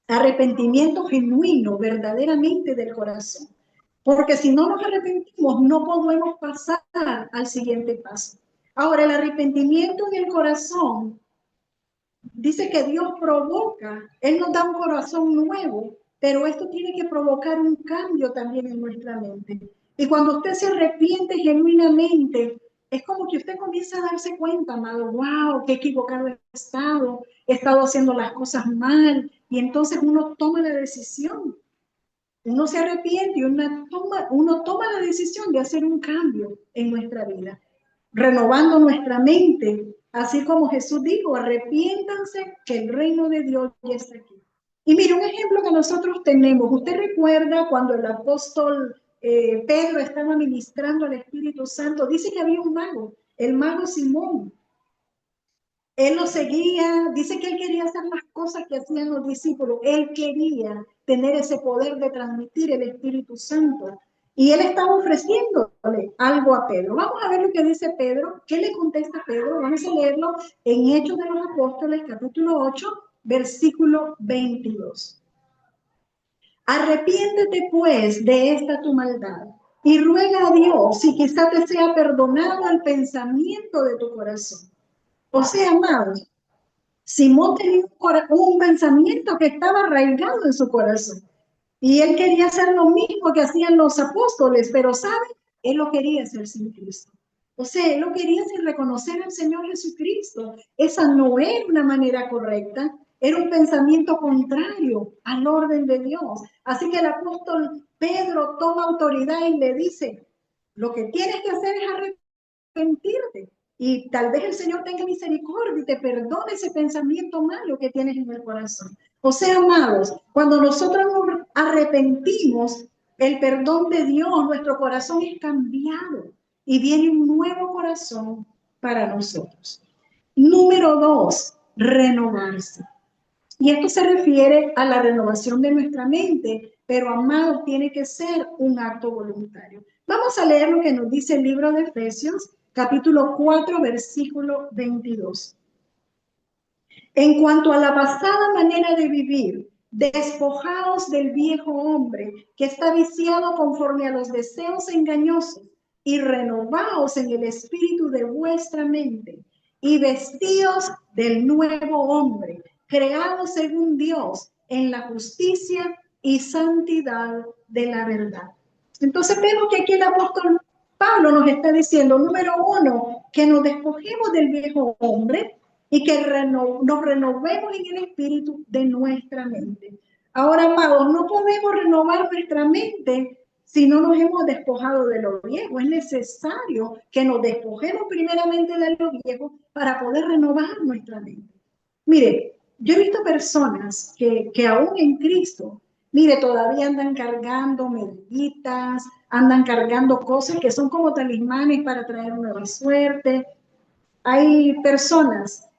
arrepentimiento genuino, verdaderamente del corazón. Porque si no nos arrepentimos, no podemos pasar al siguiente paso. Ahora, el arrepentimiento en el corazón, dice que Dios provoca, Él nos da un corazón nuevo, pero esto tiene que provocar un cambio también en nuestra mente. Y cuando usted se arrepiente genuinamente, es como que usted comienza a darse cuenta, amado, wow, qué equivocado he estado haciendo las cosas mal, y entonces uno toma la decisión. Uno se arrepiente y uno toma la decisión de hacer un cambio en nuestra vida, renovando nuestra mente, así como Jesús dijo, arrepiéntanse que el reino de Dios ya está aquí. Y mire, un ejemplo que nosotros tenemos, usted recuerda cuando el apóstol Pedro estaba ministrando al Espíritu Santo, dice que había un mago, el mago Simón. Él lo seguía, dice que él quería hacer las cosas que hacían los discípulos. Él quería tener ese poder de transmitir el Espíritu Santo. Y él estaba ofreciéndole algo a Pedro. Vamos a ver lo que dice Pedro. ¿Qué le contesta Pedro? Vamos a leerlo en Hechos de los Apóstoles, capítulo 8, versículo 22. Arrepiéntete pues de esta tu maldad y ruega a Dios si quizá te sea perdonado el pensamiento de tu corazón. O sea, amados, Simón tenía un pensamiento que estaba arraigado en su corazón. Y él quería hacer lo mismo que hacían los apóstoles, pero ¿sabe? Él lo quería hacer sin Cristo. O sea, él lo quería sin reconocer al Señor Jesucristo. Esa no era una manera correcta. Era un pensamiento contrario al orden de Dios. Así que el apóstol Pedro toma autoridad y le dice, lo que tienes que hacer es arrepentirte. Y tal vez el Señor tenga misericordia y te perdone ese pensamiento malo que tienes en el corazón. O sea, amados, cuando nosotros nos arrepentimos, el perdón de Dios, nuestro corazón es cambiado y viene un nuevo corazón para nosotros. Número 2, renovarse. Y esto se refiere a la renovación de nuestra mente, pero, amados, tiene que ser un acto voluntario. Vamos a leer lo que nos dice el libro de Efesios, capítulo 4, versículo 22. En cuanto a la pasada manera de vivir, Despojaos del viejo hombre que está viciado conforme a los deseos engañosos y renovaos en el espíritu de vuestra mente y vestíos del nuevo hombre, creado según Dios en la justicia y santidad de la verdad. Entonces vemos que aquí el apóstol Pablo nos está diciendo, número uno, que nos despojemos del viejo hombre y que nos renovemos en el espíritu de nuestra mente. Ahora, amados, no podemos renovar nuestra mente si no nos hemos despojado de lo viejo. Es necesario que nos despojemos primeramente de lo viejo para poder renovar nuestra mente. Mire, yo he visto personas que aún en Cristo, mire, todavía andan cargando medallitas, andan cargando cosas que son como talismanes para traer nueva suerte. Hay personas,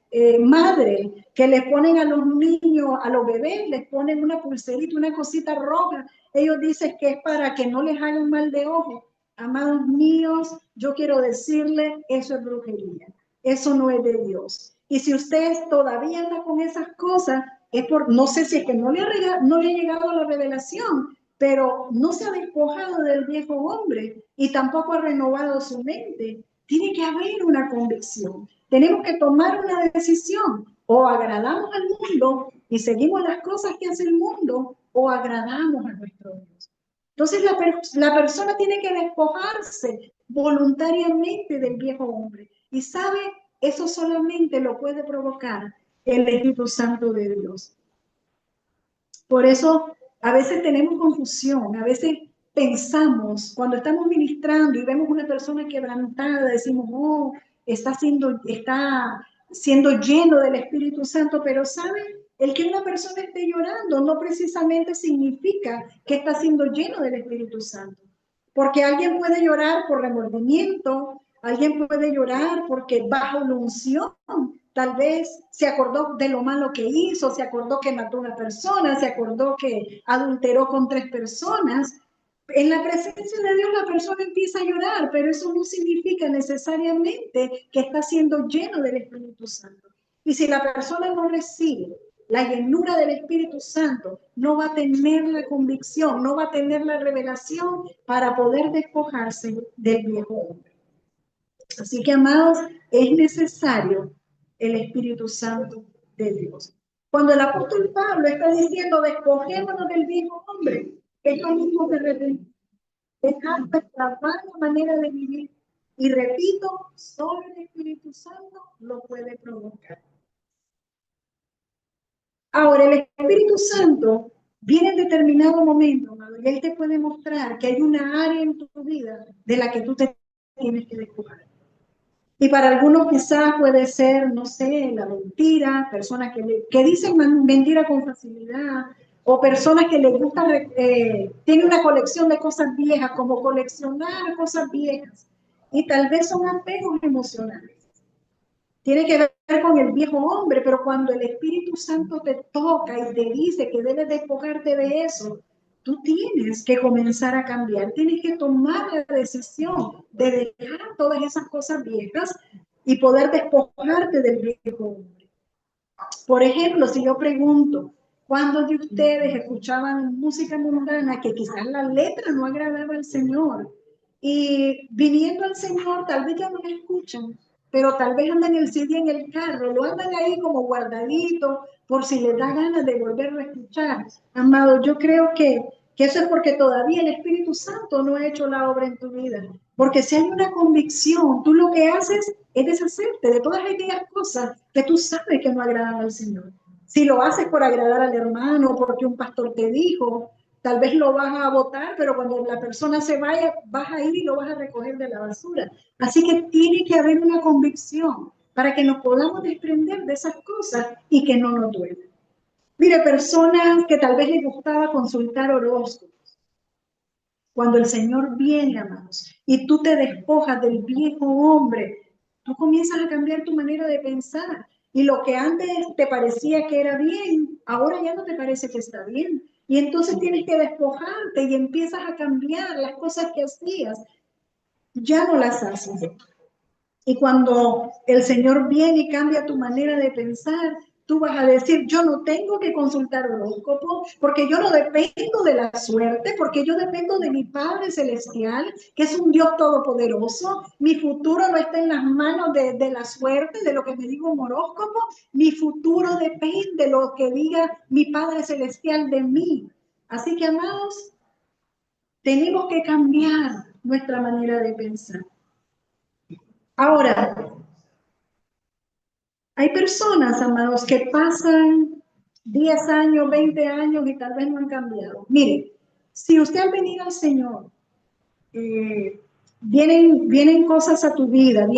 madres, que les ponen a los niños, a los bebés, les ponen una pulserita, una cosita roja. Ellos dicen que es para que no les hagan mal de ojo. Amados míos, yo quiero decirles, eso es brujería. Eso no es de Dios. Y si usted todavía anda con esas cosas, es por, no sé si es que no le ha llegado la revelación, pero no se ha despojado del viejo hombre y tampoco ha renovado su mente. Tiene que haber una convicción. Tenemos que tomar una decisión. O agradamos al mundo y seguimos las cosas que hace el mundo, o agradamos a nuestro Dios. Entonces la persona tiene que despojarse voluntariamente del viejo hombre. Y sabe, eso solamente lo puede provocar el Espíritu Santo de Dios. Por eso a veces tenemos confusión, a veces pensamos, cuando estamos ministrando y vemos una persona quebrantada, decimos, oh, está siendo lleno del Espíritu Santo, pero ¿saben? El que una persona esté llorando no precisamente significa que está siendo lleno del Espíritu Santo. Porque alguien puede llorar por remordimiento, alguien puede llorar porque bajo la unción, tal vez se acordó de lo malo que hizo, se acordó que mató a una persona, se acordó que adulteró con 3 personas. En la presencia de Dios la persona empieza a llorar, pero eso no significa necesariamente que está siendo lleno del Espíritu Santo. Y si la persona no recibe la llenura del Espíritu Santo, no va a tener la convicción, no va a tener la revelación para poder despojarse del viejo hombre. Así que, amados, es necesario el Espíritu Santo de Dios. Cuando el apóstol Pablo está diciendo, despojémonos del viejo hombre, es lo mismo que repetir, dejar nuestra vana manera de vivir. Y repito, solo el Espíritu Santo lo puede provocar. Ahora, el Espíritu Santo viene en determinado momento, amado, y Él te puede mostrar que hay una área en tu vida de la que tú te tienes que despojar. Y para algunos quizás puede ser, no sé, la mentira, personas que dicen mentira con facilidad, o personas que les gusta, tienen una colección de cosas viejas, como coleccionar cosas viejas, y tal vez son apegos emocionales. Tiene que ver con el viejo hombre, pero cuando el Espíritu Santo te toca y te dice que debes despojarte de eso, tú tienes que comenzar a cambiar, tienes que tomar la decisión de dejar todas esas cosas viejas y poder despojarte del viejo hombre. Por ejemplo, si yo pregunto, ¿cuántos de ustedes escuchaban música mundana que quizás la letra no agradaba al Señor? Y viniendo al Señor, tal vez ya no la escuchan, pero tal vez andan el CD en el carro, lo andan ahí como guardadito, por si les da ganas de volverlo a escuchar. Amado, yo creo que eso es porque todavía el Espíritu Santo no ha hecho la obra en tu vida. Porque si hay una convicción, tú lo que haces es deshacerte de todas aquellas cosas que tú sabes que no agradan al Señor. Si lo haces por agradar al hermano, porque un pastor te dijo, tal vez lo vas a botar, pero cuando la persona se vaya, vas a ir y lo vas a recoger de la basura. Así que tiene que haber una convicción para que nos podamos desprender de esas cosas y que no nos duelen. Mire, personas que tal vez les gustaba consultar horóscopos. Cuando el Señor viene, amados, y tú te despojas del viejo hombre, tú comienzas a cambiar tu manera de pensar. Y lo que antes te parecía que era bien, ahora ya no te parece que está bien. Y entonces tienes que despojarte y empiezas a cambiar las cosas que hacías. Ya no las haces. Y cuando el Señor viene y cambia tu manera de pensar, Tú vas a decir, yo no tengo que consultar horóscopo, porque yo no dependo de la suerte, porque yo dependo de mi Padre Celestial, que es un Dios todopoderoso. Mi futuro no está en las manos de la suerte, de lo que me diga un horóscopo. Mi futuro depende de lo que diga mi Padre Celestial de mí. Así que, amados, tenemos que cambiar nuestra manera de pensar. Ahora, hay personas, amados, que pasan 10 años, 20 años y tal vez no han cambiado. Mire, si usted ha venido al Señor, vienen cosas a tu vida,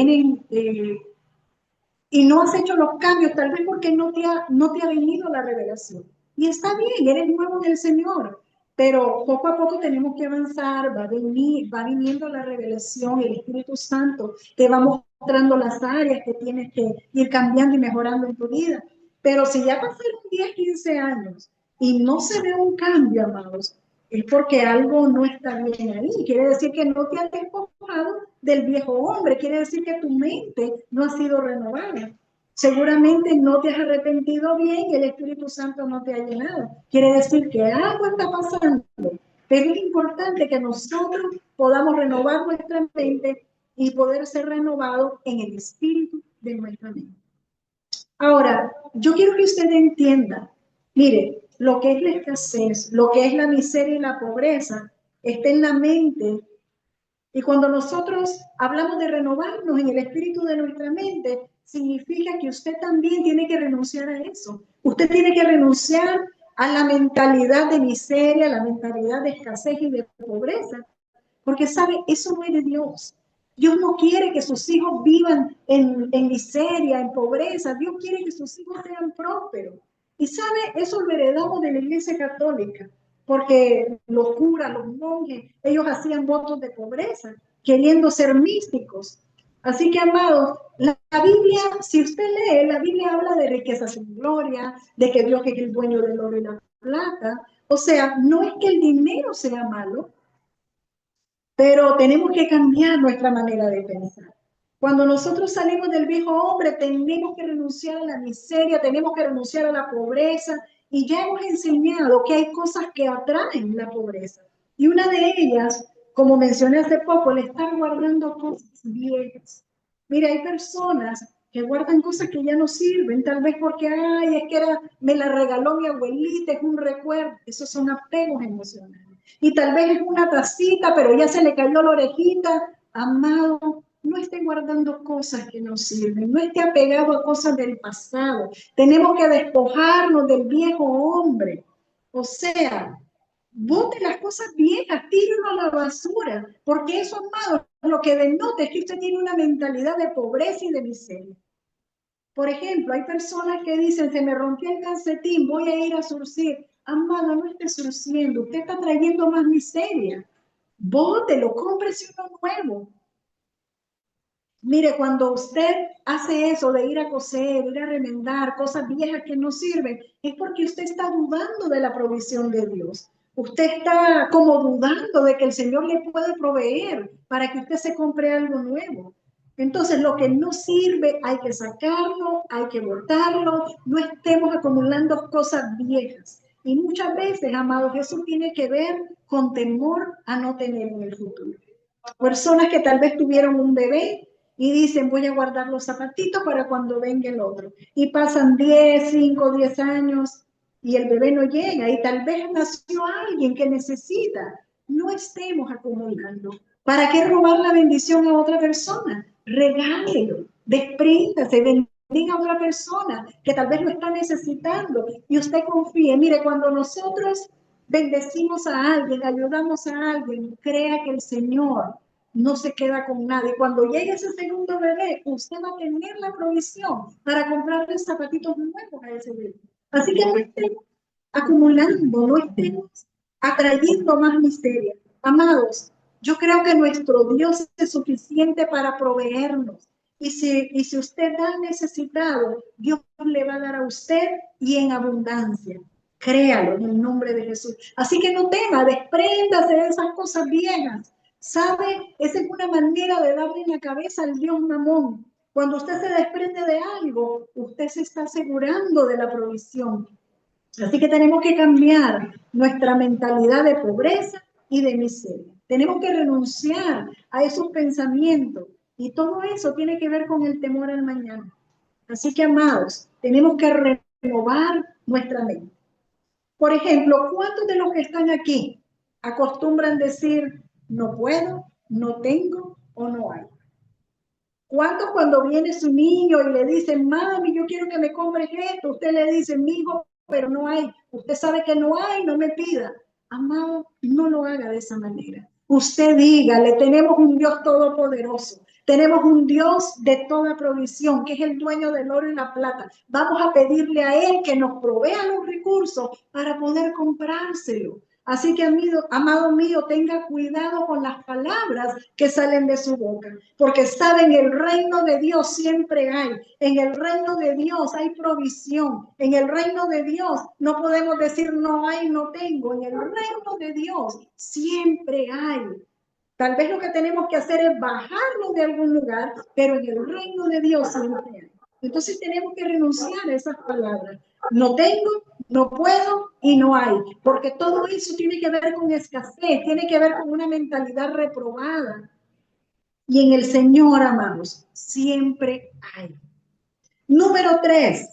y no has hecho los cambios, tal vez porque no te ha venido la revelación. Y está bien, eres nuevo en el Señor, pero poco a poco tenemos que avanzar, va viniendo la revelación, el Espíritu Santo te va mostrando las áreas que tienes que ir cambiando y mejorando en tu vida. Pero si ya pasaron 10, 15 años y no se ve un cambio, amados, es porque algo no está bien ahí. Quiere decir que no te has despojado del viejo hombre, quiere decir que tu mente no ha sido renovada. Seguramente no te has arrepentido bien y el Espíritu Santo no te ha llenado. Quiere decir que algo está pasando. Pero es importante que nosotros podamos renovar nuestra mente y poder ser renovados en el espíritu de nuestra mente. Ahora, yo quiero que usted entienda, mire, lo que es la escasez, lo que es la miseria y la pobreza, está en la mente. Y cuando nosotros hablamos de renovarnos en el espíritu de nuestra mente, significa que usted también tiene que renunciar a eso. Usted tiene que renunciar a la mentalidad de miseria, la mentalidad de escasez y de pobreza, porque sabe, eso no es de Dios. Dios no quiere que sus hijos vivan en miseria, en pobreza. Dios quiere que sus hijos sean prósperos. Y sabe, eso lo heredamos de la Iglesia Católica, porque los curas, los monjes, ellos hacían votos de pobreza, queriendo ser místicos. Así que, amados, la Biblia, si usted lee, la Biblia habla de riquezas en gloria, de que Dios es el dueño del oro y la plata. O sea, no es que el dinero sea malo, pero tenemos que cambiar nuestra manera de pensar. Cuando nosotros salimos del viejo hombre, tenemos que renunciar a la miseria, tenemos que renunciar a la pobreza, y ya hemos enseñado que hay cosas que atraen la pobreza. Y una de ellas, como mencioné hace poco, el estar guardando cosas viejas. Mira, hay personas que guardan cosas que ya no sirven, tal vez porque, ay, es que me la regaló mi abuelita, es un recuerdo. Esos son apegos emocionales. Y tal vez es una tacita, pero ya se le cayó la orejita. Amado, no esté guardando cosas que no sirven, no esté apegado a cosas del pasado. Tenemos que despojarnos del viejo hombre. O sea, bote las cosas viejas, tíralo a la basura, porque eso, amado, lo que denota es que usted tiene una mentalidad de pobreza y de miseria. Por ejemplo, hay personas que dicen, se me rompió el calcetín, voy a ir a surcir. Amado, no esté surciendo, usted está trayendo más miseria. Bótelo, cómprese uno nuevo. Mire, cuando usted hace eso de ir a coser, ir a remendar cosas viejas que no sirven, es porque usted está dudando de la provisión de Dios. Usted está como dudando de que el Señor le puede proveer para que usted se compre algo nuevo. Entonces, lo que no sirve hay que sacarlo, hay que botarlo, no estemos acumulando cosas viejas. Y muchas veces, amados, eso tiene que ver con temor a no tener en el futuro. Personas que tal vez tuvieron un bebé y dicen, voy a guardar los zapatitos para cuando venga el otro. Y pasan 10, 5, 10 años y el bebé no llega y tal vez nació alguien que necesita. No estemos acumulando. ¿Para qué robar la bendición a otra persona? Regálelo, despréndase, bendiga a otra persona que tal vez lo está necesitando y usted confíe. Mire, cuando nosotros bendecimos a alguien, ayudamos a alguien, crea que el Señor no se queda con nadie. Cuando llegue ese segundo bebé, usted va a tener la provisión para comprarle zapatitos nuevos a ese bebé. Así que no estemos acumulando, no estemos atrayendo más miseria. Amados, yo creo que nuestro Dios es suficiente para proveernos. Y si usted da necesitado, Dios le va a dar a usted y en abundancia. Créalo en el nombre de Jesús. Así que no tema, despréndase de esas cosas viejas. ¿Sabe? Esa es una manera de darle en la cabeza al Dios Mamón. Cuando usted se desprende de algo, usted se está asegurando de la provisión. Así que tenemos que cambiar nuestra mentalidad de pobreza y de miseria. Tenemos que renunciar a esos pensamientos y todo eso tiene que ver con el temor al mañana. Así que, amados, tenemos que renovar nuestra mente. Por ejemplo, ¿cuántos de los que están aquí acostumbran decir no puedo, no tengo o no hay? ¿Cuántos cuando viene su niño y le dicen, mami, yo quiero que me compres esto? Usted le dice, mijo, pero no hay. Usted sabe que no hay, no me pida. Amado, no lo haga de esa manera. Usted dígale, tenemos un Dios todopoderoso. Tenemos un Dios de toda provisión, que es el dueño del oro y la plata. Vamos a pedirle a Él que nos provea los recursos para poder comprárselo. Así que, amado mío, tenga cuidado con las palabras que salen de su boca, porque saben, el reino de Dios siempre hay. En el reino de Dios hay provisión. En el reino de Dios no podemos decir no hay, no tengo. En el reino de Dios siempre hay. Tal vez lo que tenemos que hacer es bajarlo de algún lugar, pero en el reino de Dios siempre hay. Entonces tenemos que renunciar a esas palabras. No tengo, no puedo y no hay, porque todo eso tiene que ver con escasez, tiene que ver con una mentalidad reprobada. Y en el Señor, amados, siempre hay. Número 3,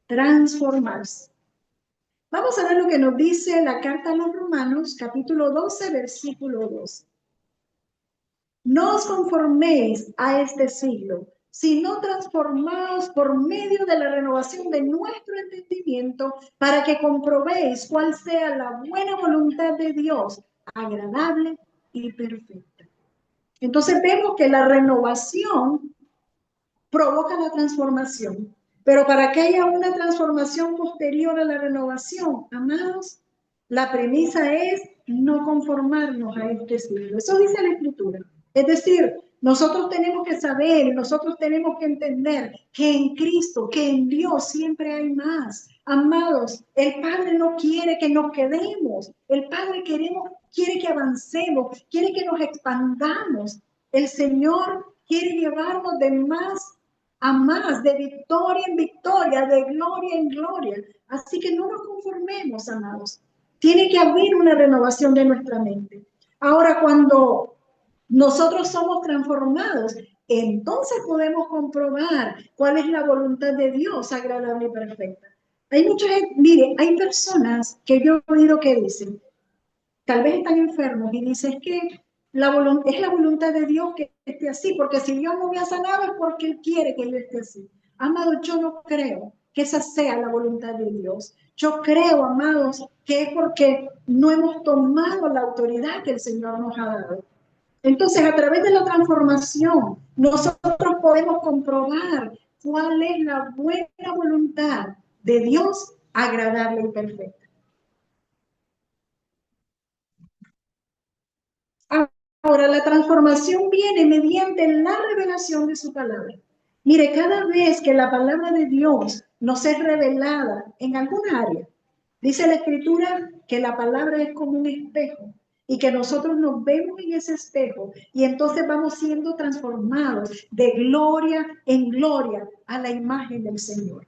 transformarse. Vamos a ver lo que nos dice la carta a los Romanos, capítulo 12, versículo 2. No os conforméis a este siglo, sino transformaos por medio de la renovación de nuestro entendimiento, para que comprobéis cuál sea la buena voluntad de Dios, agradable y perfecta. Entonces vemos que la renovación provoca la transformación, pero para que haya una transformación posterior a la renovación, amados, la premisa es no conformarnos a este siglo. Eso dice la Escritura. Es decir, nosotros tenemos que saber, nosotros tenemos que entender que en Cristo, que en Dios siempre hay más. Amados, el Padre no quiere que nos quedemos. El Padre quiere que avancemos, quiere que nos expandamos. El Señor quiere llevarnos de más a más, de victoria en victoria, de gloria en gloria. Así que no nos conformemos, amados. Tiene que haber una renovación de nuestra mente. Ahora, cuando nosotros somos transformados, entonces podemos comprobar cuál es la voluntad de Dios, agradable y perfecta. Hay mucha gente, mire, hay personas que yo he oído que dicen, tal vez están enfermos y dicen, es que es la voluntad de Dios que esté así, porque si Dios no me ha sanado es porque Él quiere que yo esté así. Amado, yo no creo que esa sea la voluntad de Dios. Yo creo, amados, que es porque no hemos tomado la autoridad que el Señor nos ha dado. Entonces, a través de la transformación, nosotros podemos comprobar cuál es la buena voluntad de Dios, agradable y perfecta. Ahora, la transformación viene mediante la revelación de su palabra. Mire, cada vez que la palabra de Dios nos es revelada en alguna área, dice la Escritura que la palabra es como un espejo y que nosotros nos vemos en ese espejo y entonces vamos siendo transformados de gloria en gloria a la imagen del Señor.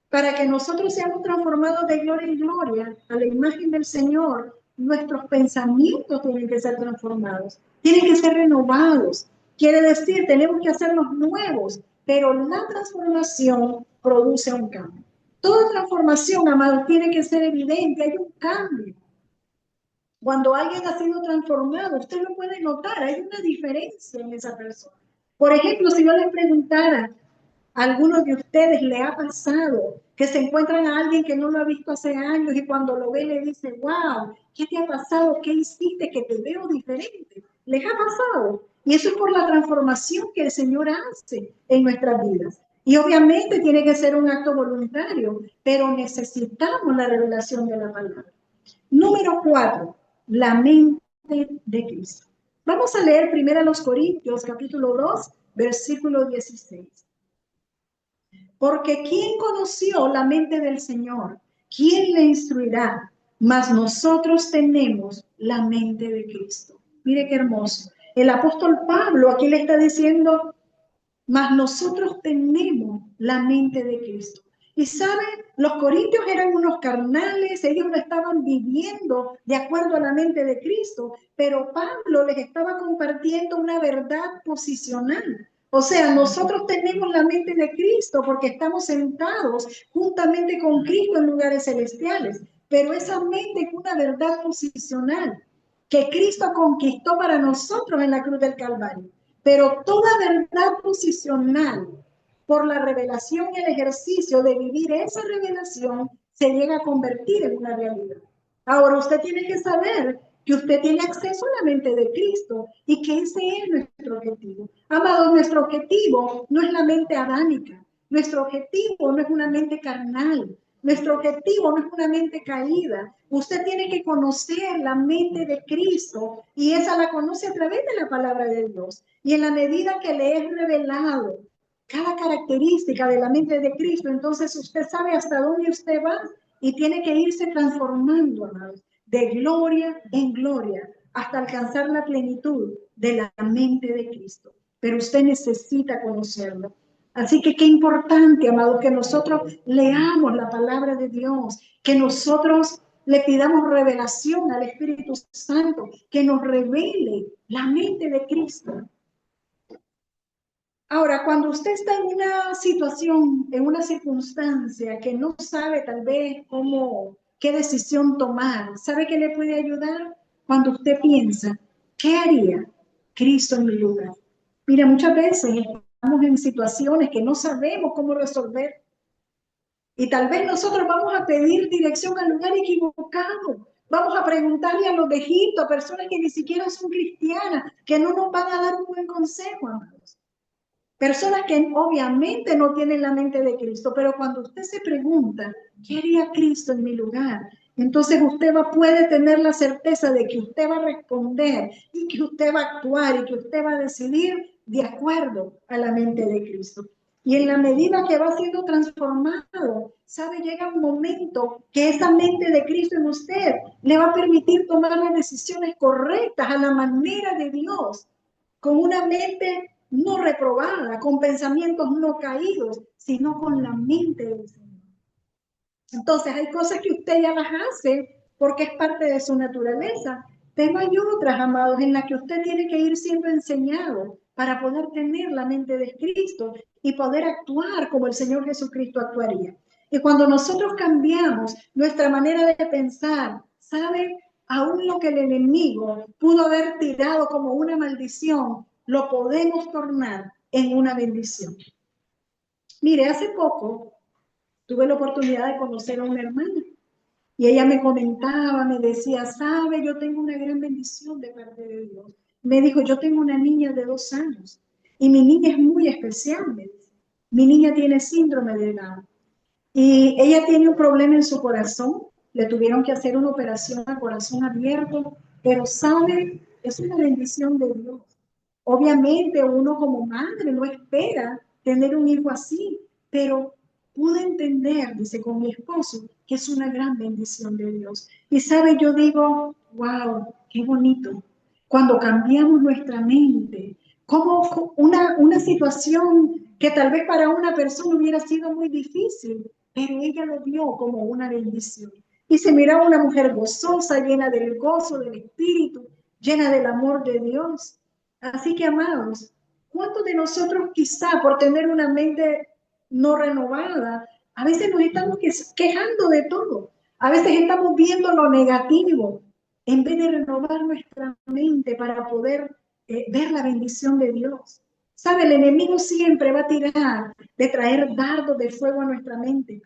Para que nosotros seamos transformados de gloria en gloria a la imagen del Señor, nuestros pensamientos tienen que ser transformados, tienen que ser renovados. Quiere decir, tenemos que hacernos nuevos, pero la transformación produce un cambio. Toda transformación, amado, tiene que ser evidente, hay un cambio. Cuando alguien ha sido transformado, usted lo puede notar, hay una diferencia en esa persona. Por ejemplo, si yo les preguntara, ¿a algunos de ustedes le ha pasado que se encuentran a alguien que no lo ha visto hace años y cuando lo ve le dice, wow, ¿qué te ha pasado? ¿Qué hiciste que te veo diferente? ¿Les ha pasado? Y eso es por la transformación que el Señor hace en nuestras vidas. Y obviamente tiene que ser un acto voluntario, pero necesitamos la revelación de la palabra. Número 4, la mente de Cristo. Vamos a leer primero a los Corintios, capítulo 2, versículo 16. Porque ¿quién conoció la mente del Señor? ¿Quién le instruirá? Mas nosotros tenemos la mente de Cristo. Mire qué hermoso. El apóstol Pablo aquí le está diciendo mas nosotros tenemos la mente de Cristo. Y saben, los corintios eran unos carnales, ellos no estaban viviendo de acuerdo a la mente de Cristo, pero Pablo les estaba compartiendo una verdad posicional. O sea, nosotros tenemos la mente de Cristo porque estamos sentados juntamente con Cristo en lugares celestiales, pero esa mente es una verdad posicional que Cristo conquistó para nosotros en la cruz del Calvario. Pero toda verdad posicional por la revelación y el ejercicio de vivir esa revelación se llega a convertir en una realidad. Ahora usted tiene que saber que usted tiene acceso a la mente de Cristo y que ese es nuestro objetivo. Amados, nuestro objetivo no es la mente adánica, nuestro objetivo no es una mente carnal, nuestro objetivo no es una mente caída. Usted tiene que conocer la mente de Cristo y esa la conoce a través de la palabra de Dios. Y en la medida que le es revelado cada característica de la mente de Cristo, entonces usted sabe hasta dónde usted va y tiene que irse transformando, amados, de gloria en gloria hasta alcanzar la plenitud de la mente de Cristo. Pero usted necesita conocerlo. Así que qué importante, amados, que nosotros leamos la palabra de Dios, que nosotros le pidamos revelación al Espíritu Santo, que nos revele la mente de Cristo. Ahora, cuando usted está en una situación, en una circunstancia que no sabe tal vez qué decisión tomar, ¿sabe qué le puede ayudar? Cuando usted piensa, ¿qué haría Cristo en mi lugar? Mira, muchas veces estamos en situaciones que no sabemos cómo resolver y tal vez nosotros vamos a pedir dirección al lugar equivocado. Vamos a preguntarle a los viejitos, a personas que ni siquiera son cristianas, que no nos van a dar un buen consejo, amados. Personas que obviamente no tienen la mente de Cristo, pero cuando usted se pregunta, ¿qué haría Cristo en mi lugar? Entonces usted puede tener la certeza de que usted va a responder y que usted va a actuar y que usted va a decidir de acuerdo a la mente de Cristo. Y en la medida que va siendo transformado, sabe, llega un momento que esa mente de Cristo en usted le va a permitir tomar las decisiones correctas a la manera de Dios, con una mente no reprobada, con pensamientos no caídos, sino con la mente del Señor. Entonces hay cosas que usted ya las hace porque es parte de su naturaleza, pero hay otras, amados, en las que usted tiene que ir siendo enseñado para poder tener la mente de Cristo y poder actuar como el Señor Jesucristo actuaría. Y cuando nosotros cambiamos nuestra manera de pensar, ¿sabe? Aún lo que el enemigo pudo haber tirado como una maldición, lo podemos tornar en una bendición. Mire, hace poco tuve la oportunidad de conocer a una hermana y ella me comentaba, me decía, sabe, yo tengo una gran bendición de parte de Dios. Me dijo, yo tengo una niña de 2 años y mi niña es muy especial, me dice. Mi niña tiene síndrome de Down y ella tiene un problema en su corazón. Le tuvieron que hacer una operación a corazón abierto, pero sabe, es una bendición de Dios. Obviamente uno como madre no espera tener un hijo así, pero pude entender, dice, con mi esposo, que es una gran bendición de Dios. Y sabe, yo digo, wow, qué bonito. Cuando cambiamos nuestra mente, como una situación que tal vez para una persona hubiera sido muy difícil, pero ella lo vio como una bendición. Y se miraba una mujer gozosa, llena del gozo del Espíritu, llena del amor de Dios. Así que, amados, ¿cuántos de nosotros quizá por tener una mente no renovada, a veces nos estamos quejando de todo? A veces estamos viendo lo negativo en vez de renovar nuestra mente para poder ver la bendición de Dios. ¿Sabe? El enemigo siempre va a tirar de traer dardos de fuego a nuestra mente.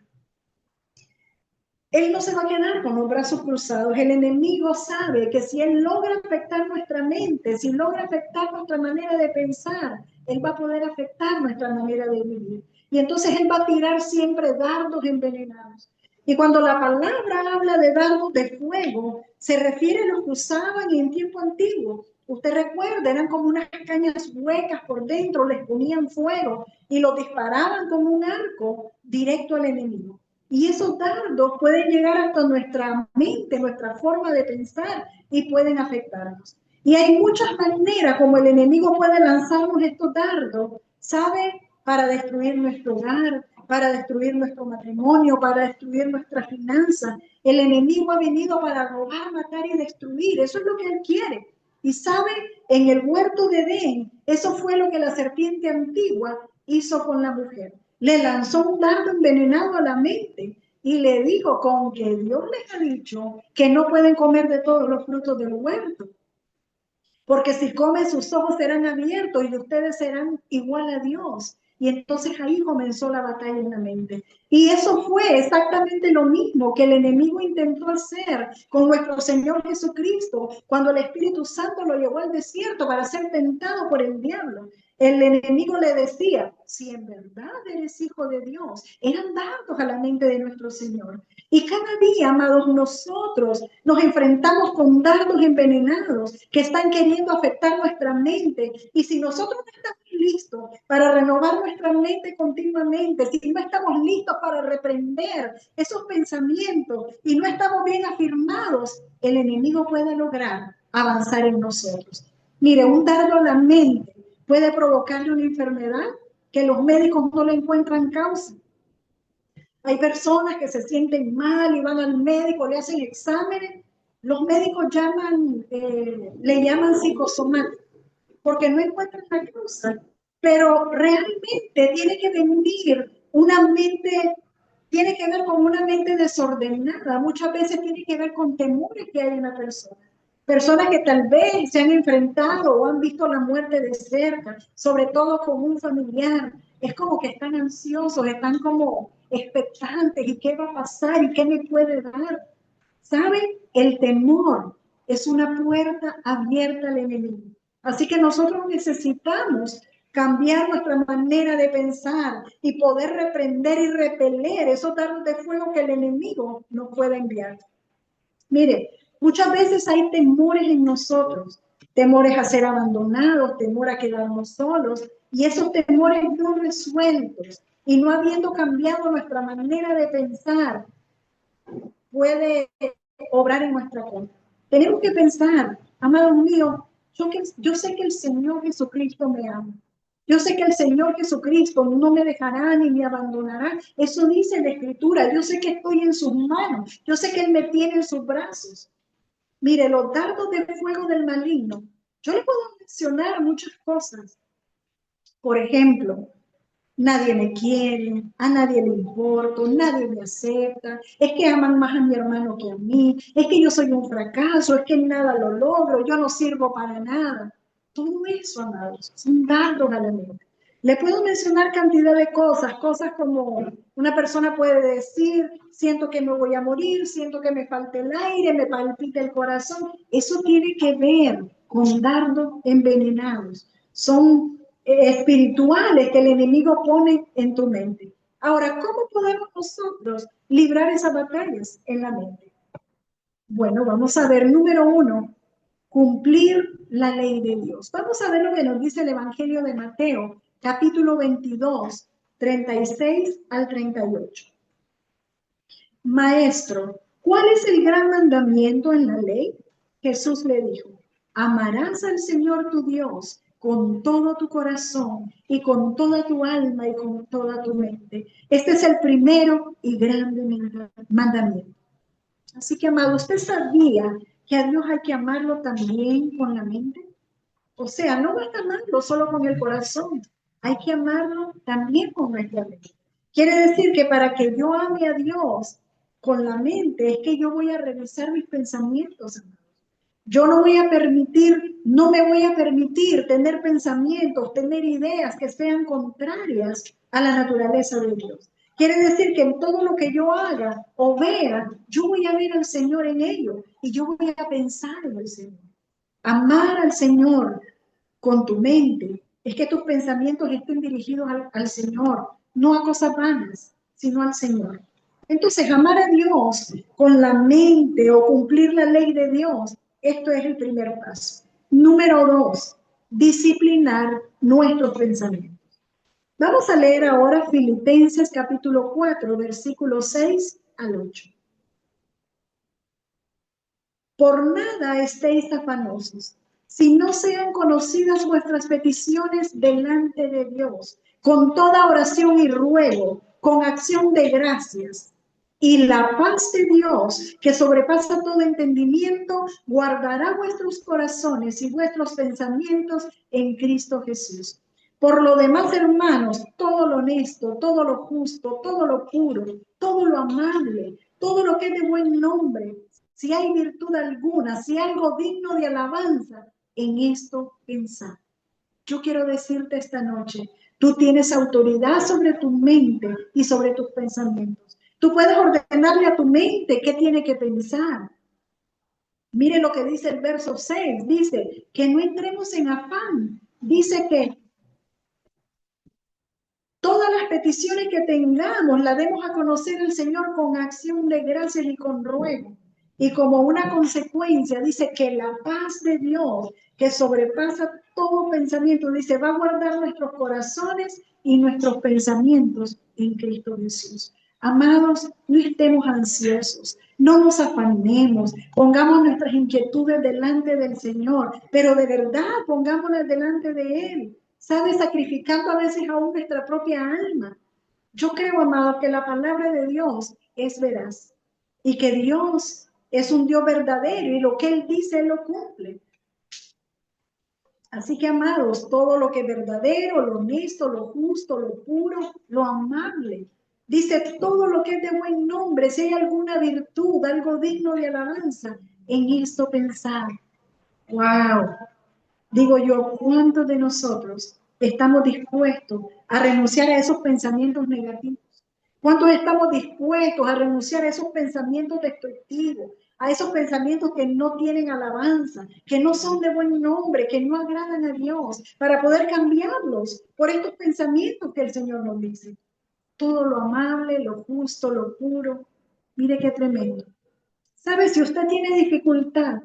Él no se va a quedar con los brazos cruzados. El enemigo sabe que si él logra afectar nuestra mente, si logra afectar nuestra manera de pensar, él va a poder afectar nuestra manera de vivir. Y entonces él va a tirar siempre dardos envenenados. Y cuando la palabra habla de dardos de fuego, se refiere a los que usaban en tiempo antiguo. Usted recuerda, eran como unas cañas huecas por dentro, les ponían fuego y los disparaban como un arco directo al enemigo. Y esos dardos pueden llegar hasta nuestra mente, nuestra forma de pensar y pueden afectarnos. Y hay muchas maneras como el enemigo puede lanzarnos estos dardos ¿Sabe? Para destruir nuestro hogar, para destruir nuestro matrimonio, para destruir nuestras finanzas. El enemigo ha venido para robar, matar y destruir. Eso es lo que él quiere. Y sabe, en el huerto de Edén, eso fue lo que la serpiente antigua hizo con la mujer. Le lanzó un dardo envenenado a la mente y le dijo, con que Dios les ha dicho que no pueden comer de todos los frutos del huerto. Porque si comen, sus ojos serán abiertos y ustedes serán igual a Dios. Y entonces ahí comenzó la batalla en la mente. Y eso fue exactamente lo mismo que el enemigo intentó hacer con nuestro Señor Jesucristo cuando el Espíritu Santo lo llevó al desierto para ser tentado por el diablo. El enemigo le decía, si en verdad eres hijo de Dios, eran dardos a la mente de nuestro Señor. Y cada día, amados, nosotros nos enfrentamos con dardos envenenados que están queriendo afectar nuestra mente. Y si nosotros no estamos listos para renovar nuestra mente continuamente, si no estamos listos para reprender esos pensamientos y no estamos bien afirmados, el enemigo puede lograr avanzar en nosotros. Mire, un dardo a la mente puede provocarle una enfermedad que los médicos no le encuentran causa. Hay personas que se sienten mal y van al médico, le hacen exámenes. Los médicos le llaman psicosomático, porque no encuentran la causa. Pero realmente tiene que venir una mente, tiene que ver con una mente desordenada. Muchas veces tiene que ver con temores que hay en la persona. Personas que tal vez se han enfrentado o han visto la muerte de cerca, sobre todo con un familiar. Es como que están ansiosos, están como expectantes. ¿Y qué va a pasar? ¿Y qué me puede dar? ¿Saben? El temor es una puerta abierta al enemigo. Así que nosotros necesitamos cambiar nuestra manera de pensar y poder reprender y repeler esos dardos de fuego que el enemigo nos puede enviar. Mire, muchas veces hay temores en nosotros, temores a ser abandonados, temor a quedarnos solos, y esos temores no resueltos y no habiendo cambiado nuestra manera de pensar, puede obrar en nuestra contra. Tenemos que pensar, amados míos, yo sé que el Señor Jesucristo me ama. Yo sé que el Señor Jesucristo no me dejará ni me abandonará. Eso dice la Escritura. Yo sé que estoy en sus manos. Yo sé que Él me tiene en sus brazos. Mire, los dardos de fuego del maligno. Yo le puedo mencionar muchas cosas. Por ejemplo, nadie me quiere, a nadie le importo, nadie me acepta, es que aman más a mi hermano que a mí, es que yo soy un fracaso, es que nada lo logro, yo no sirvo para nada. Todo eso, amados, son dardos a la mente. Le puedo mencionar cantidad de cosas como una persona puede decir, siento que me voy a morir, siento que me falta el aire, me palpita el corazón. Eso tiene que ver con dardos envenenados. Son espirituales que el enemigo pone en tu mente. Ahora, ¿cómo podemos nosotros librar esas batallas en la mente? Bueno, vamos a ver, número 1, cumplir la ley de Dios. Vamos a ver lo que nos dice el Evangelio de Mateo, capítulo 22, 36 al 38. Maestro, ¿cuál es el gran mandamiento en la ley? Jesús le dijo, amarás al Señor tu Dios con todo tu corazón y con toda tu alma y con toda tu mente. Este es el primero y grande mandamiento. Así que, amado, ¿usted sabía que a Dios hay que amarlo también con la mente? O sea, no basta amarlo solo con el corazón, hay que amarlo también con nuestra mente. Quiere decir que para que yo ame a Dios con la mente, es que yo voy a revisar mis pensamientos, amados. Yo no me voy a permitir tener pensamientos, tener ideas que sean contrarias a la naturaleza de Dios. Quiere decir que en todo lo que yo haga o vea, yo voy a ver al Señor en ello y yo voy a pensar en el Señor. Amar al Señor con tu mente es que tus pensamientos estén dirigidos al Señor, no a cosas vanas, sino al Señor. Entonces, amar a Dios con la mente o cumplir la ley de Dios, esto es el primer paso. Número 2, disciplinar nuestros pensamientos. Vamos a leer ahora Filipenses capítulo 4, versículos 6 al 8. Por nada estéis afanosos, si no sean conocidas vuestras peticiones delante de Dios, con toda oración y ruego, con acción de gracias. Y la paz de Dios, que sobrepasa todo entendimiento, guardará vuestros corazones y vuestros pensamientos en Cristo Jesús. Por lo demás, hermanos, todo lo honesto, todo lo justo, todo lo puro, todo lo amable, todo lo que es de buen nombre, si hay virtud alguna, si hay algo digno de alabanza, en esto pensar. Yo quiero decirte esta noche, tú tienes autoridad sobre tu mente y sobre tus pensamientos. Tú puedes ordenarle a tu mente qué tiene que pensar. Mire lo que dice el verso 6, dice que no entremos en afán. Dice que todas las peticiones que tengamos las demos a conocer al Señor con acción de gracias y con ruego. Y como una consecuencia, dice que la paz de Dios, que sobrepasa todo pensamiento, dice, va a guardar nuestros corazones y nuestros pensamientos en Cristo Jesús. Amados, no estemos ansiosos, no nos afanemos, pongamos nuestras inquietudes delante del Señor, pero de verdad pongámoslas delante de Él. ¿Sabe? Sacrificando a veces aún nuestra propia alma. Yo creo, amado, que la palabra de Dios es veraz y que Dios es un Dios verdadero y lo que Él dice, Él lo cumple. Así que, amados, todo lo que es verdadero, lo honesto, lo justo, lo puro, lo amable. Dice todo lo que es de buen nombre, si hay alguna virtud, algo digno de alabanza, en esto pensar. ¡Wow! Digo yo, ¿cuántos de nosotros estamos dispuestos a renunciar a esos pensamientos negativos? ¿Cuántos estamos dispuestos a renunciar a esos pensamientos destructivos, a esos pensamientos que no tienen alabanza, que no son de buen nombre, que no agradan a Dios, para poder cambiarlos por estos pensamientos que el Señor nos dice? Todo lo amable, lo justo, lo puro. Mire qué tremendo. ¿Sabe? Si usted tiene dificultad,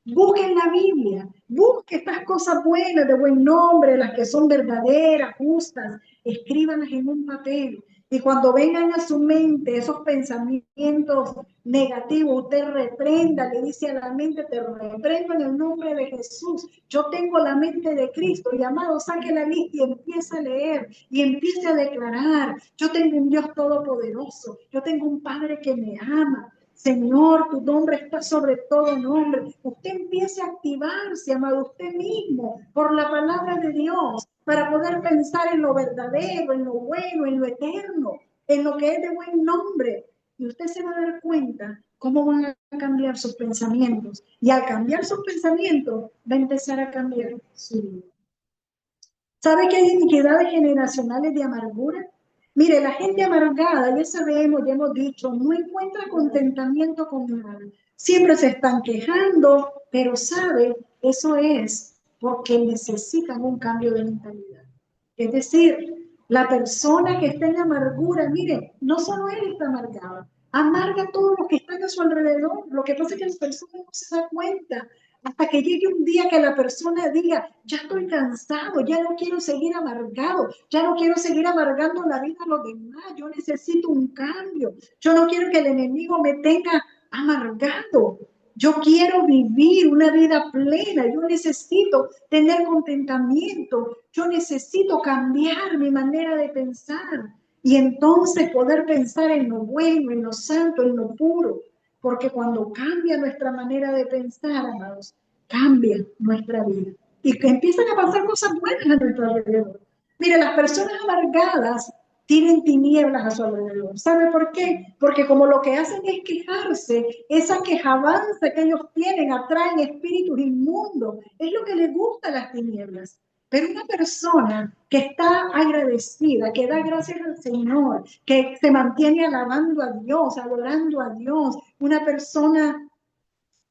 busque en la Biblia, busque estas cosas buenas, de buen nombre, las que son verdaderas, justas, escríbanlas en un papel. Y cuando vengan a su mente esos pensamientos negativos, usted reprenda, le dice a la mente, te reprendo en el nombre de Jesús. Yo tengo la mente de Cristo. Y amado, saque la lista y empiece a leer y empiece a declarar, yo tengo un Dios todopoderoso, yo tengo un Padre que me ama. Señor, tu nombre está sobre todo nombre. Usted empiece a activarse, amado, usted mismo, por la palabra de Dios, para poder pensar en lo verdadero, en lo bueno, en lo eterno, en lo que es de buen nombre. Y usted se va a dar cuenta cómo van a cambiar sus pensamientos. Y al cambiar sus pensamientos, va a empezar a cambiar su vida. ¿Sabe que hay iniquidades generacionales de amargura? Mire, la gente amargada, ya sabemos, ya hemos dicho, no encuentra contentamiento con nada. Siempre se están quejando, pero sabe, eso es porque necesitan un cambio de mentalidad. Es decir, la persona que está en amargura, mire, no solo él está amargado, amarga a todos los que están a su alrededor. Lo que pasa es que la persona no se da cuenta. Hasta que llegue un día que la persona diga, ya estoy cansado, ya no quiero seguir amargado, ya no quiero seguir amargando la vida a los demás, yo necesito un cambio, yo no quiero que el enemigo me tenga amargado, yo quiero vivir una vida plena, yo necesito tener contentamiento, yo necesito cambiar mi manera de pensar y entonces poder pensar en lo bueno, en lo santo, en lo puro. Porque cuando cambia nuestra manera de pensar, amados, cambia nuestra vida. Y que empiezan a pasar cosas buenas a nuestro alrededor. Mire, las personas amargadas tienen tinieblas a su alrededor. ¿Sabe por qué? Porque como lo que hacen es quejarse, esa quejabanza que ellos tienen atraen espíritus inmundos. Es lo que les gusta a las tinieblas. Pero una persona que está agradecida, que da gracias al Señor, que se mantiene alabando a Dios, adorando a Dios, una persona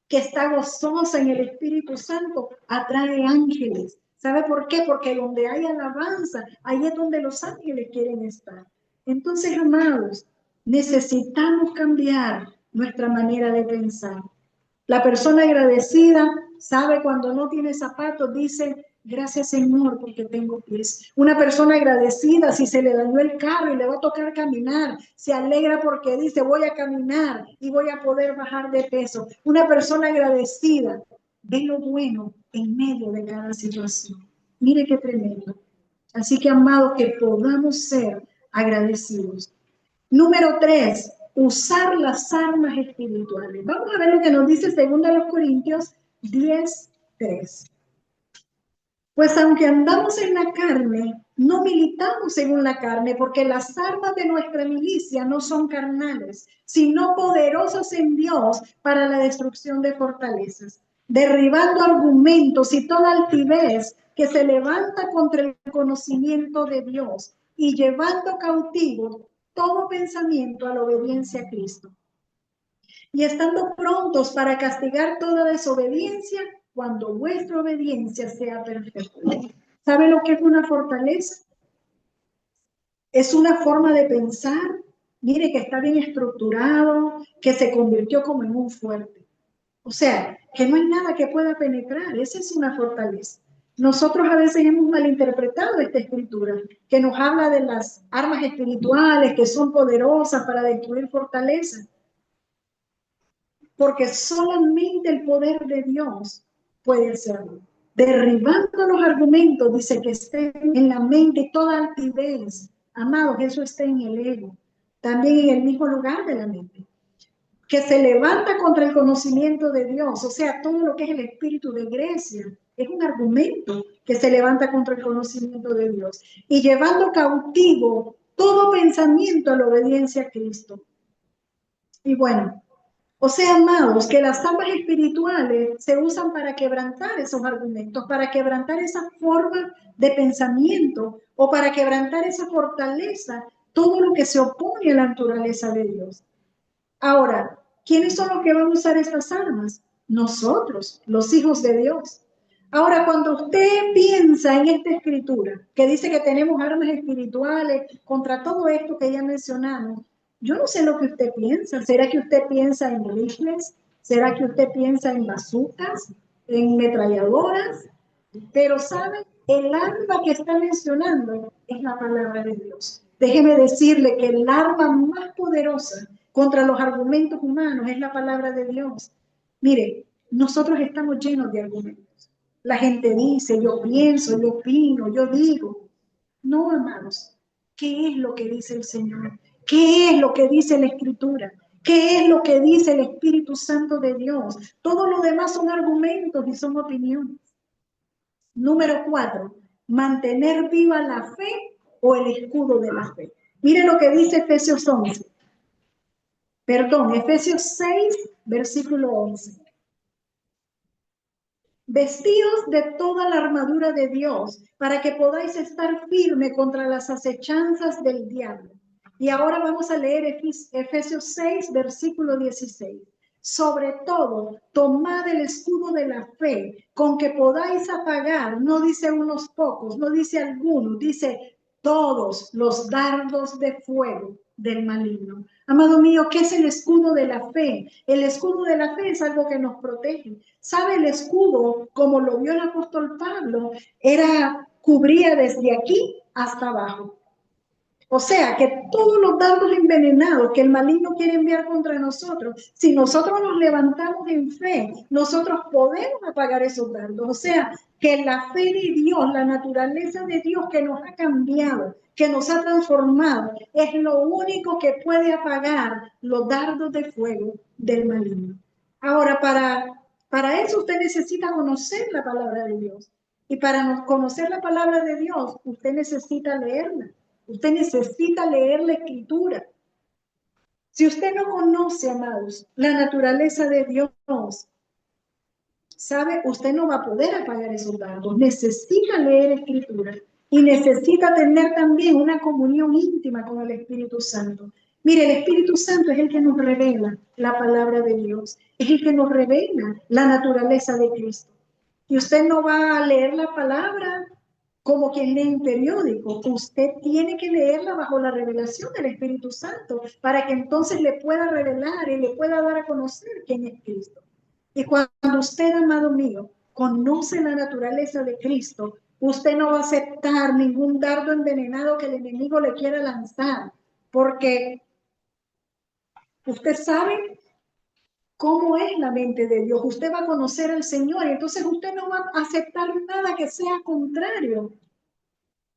que está gozosa en el Espíritu Santo, atrae ángeles. ¿Sabe por qué? Porque donde hay alabanza, ahí es donde los ángeles quieren estar. Entonces, amados, necesitamos cambiar nuestra manera de pensar. La persona agradecida sabe cuando no tiene zapatos, dice, gracias Señor porque tengo pies. Una persona agradecida, si se le dañó el carro y le va a tocar caminar, se alegra porque dice, voy a caminar y voy a poder bajar de peso. Una persona agradecida ve lo bueno en medio de cada situación. Mire qué tremendo. Así que, amados, que podamos ser agradecidos. Número 3, usar las armas espirituales. Vamos a ver lo que nos dice 2 Corintios 10:3. Pues aunque andamos en la carne, no militamos según la carne, porque las armas de nuestra milicia no son carnales, sino poderosas en Dios para la destrucción de fortalezas, derribando argumentos y toda altivez que se levanta contra el conocimiento de Dios y llevando cautivo todo pensamiento a la obediencia a Cristo. Y estando prontos para castigar toda desobediencia cuando vuestra obediencia sea perfecta. ¿Sabe lo que es una fortaleza? Es una forma de pensar, mire, que está bien estructurado, que se convirtió como en un fuerte. O sea, que no hay nada que pueda penetrar. Esa es una fortaleza. Nosotros a veces hemos malinterpretado esta escritura, que nos habla de las armas espirituales que son poderosas para destruir fortalezas. Porque solamente el poder de Dios puede hacerlo. Derribando los argumentos, dice que esté en la mente toda altivez. Amados, eso está en el ego. También en el mismo lugar de la mente. Que se levanta contra el conocimiento de Dios. O sea, todo lo que es el espíritu de Grecia es un argumento que se levanta contra el conocimiento de Dios. Y llevando cautivo todo pensamiento a la obediencia a Cristo. Y bueno, o sea, amados, que las armas espirituales se usan para quebrantar esos argumentos, para quebrantar esa forma de pensamiento o para quebrantar esa fortaleza, todo lo que se opone a la naturaleza de Dios. Ahora, ¿quiénes son los que van a usar estas armas? Nosotros, los hijos de Dios. Ahora, cuando usted piensa en esta escritura, que dice que tenemos armas espirituales contra todo esto que ya mencionamos, yo no sé lo que usted piensa. ¿Será que usted piensa en rifles? ¿Será que usted piensa en bazucas? ¿En metralladoras? Pero, ¿saben? El arma que está mencionando es la palabra de Dios. Déjeme decirle que el arma más poderosa contra los argumentos humanos es la palabra de Dios. Mire, nosotros estamos llenos de argumentos. La gente dice, yo pienso, yo opino, yo digo. No, amados, ¿qué es lo que dice el Señor? ¿Qué es lo que dice la Escritura? ¿Qué es lo que dice el Espíritu Santo de Dios? Todo lo demás son argumentos y son opiniones. Número 4, mantener viva la fe o el escudo de la fe. Mire lo que dice Efesios 6, versículo 11. Vestíos de toda la armadura de Dios para que podáis estar firme contra las acechanzas del diablo. Y ahora vamos a leer Efesios 6, versículo 16. Sobre todo, tomad el escudo de la fe, con que podáis apagar, no dice unos pocos, no dice algunos, dice todos los dardos de fuego del maligno. Amado mío, ¿qué es el escudo de la fe? El escudo de la fe es algo que nos protege. ¿Sabe? El escudo, como lo vio el apóstol Pablo, cubría desde aquí hasta abajo. O sea, que todos los dardos envenenados que el maligno quiere enviar contra nosotros, si nosotros nos levantamos en fe, nosotros podemos apagar esos dardos. O sea, que la fe de Dios, la naturaleza de Dios que nos ha cambiado, que nos ha transformado, es lo único que puede apagar los dardos de fuego del maligno. Ahora, para eso usted necesita conocer la palabra de Dios. Y para conocer la palabra de Dios, usted necesita leerla. Usted necesita leer la Escritura. Si usted no conoce, amados, la naturaleza de Dios, ¿sabe? Usted no va a poder apagar esos dardos. Necesita leer Escritura y necesita tener también una comunión íntima con el Espíritu Santo. Mire, el Espíritu Santo es el que nos revela la palabra de Dios, es el que nos revela la naturaleza de Cristo. Y usted no va a leer la palabra como quien lee un periódico. Usted tiene que leerla bajo la revelación del Espíritu Santo para que entonces le pueda revelar y le pueda dar a conocer quién es Cristo. Y cuando usted, amado mío, conoce la naturaleza de Cristo, usted no va a aceptar ningún dardo envenenado que el enemigo le quiera lanzar, porque usted sabe cómo es la mente de Dios. Usted va a conocer al Señor y entonces usted no va a aceptar nada que sea contrario.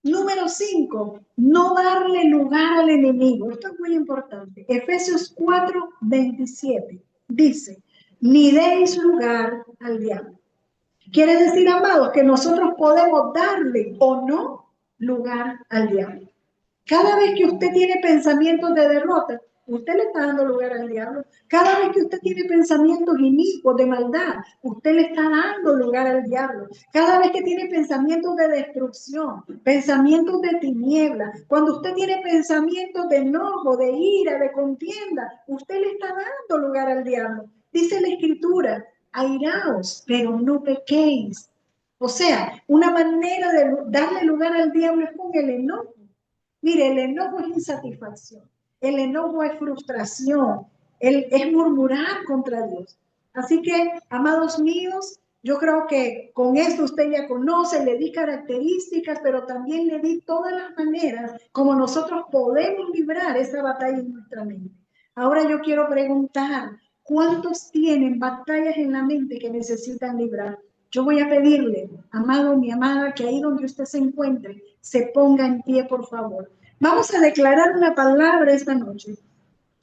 Número 5, no darle lugar al enemigo. Esto es muy importante. Efesios 4:27 dice, ni deis lugar al diablo. Quiere decir, amados, que nosotros podemos darle o no lugar al diablo. Cada vez que usted tiene pensamientos de derrota, usted le está dando lugar al diablo. Cada vez que usted tiene pensamientos inicuos de maldad, usted le está dando lugar al diablo. Cada vez que tiene pensamientos de destrucción, pensamientos de tiniebla, cuando usted tiene pensamientos de enojo, de ira, de contienda, usted le está dando lugar al diablo. Dice la Escritura, airaos, pero no pequéis. O sea, una manera de darle lugar al diablo es con el enojo. Mire, el enojo es insatisfacción, el enojo es frustración, es murmurar contra Dios. Así que, amados míos, yo creo que con esto usted ya conoce, le di características, pero también le di todas las maneras como nosotros podemos librar esa batalla en nuestra mente. Ahora yo quiero preguntar, ¿cuántos tienen batallas en la mente que necesitan librar? Yo voy a pedirle, amado, mi amada, que ahí donde usted se encuentre, se ponga en pie, por favor. Vamos a declarar una palabra esta noche.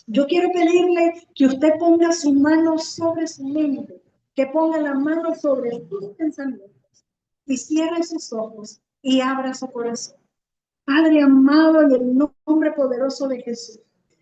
Yo quiero pedirle que usted ponga su mano sobre su mente, que ponga la mano sobre sus pensamientos y cierre sus ojos y abra su corazón. Padre amado, en el nombre poderoso de Jesús,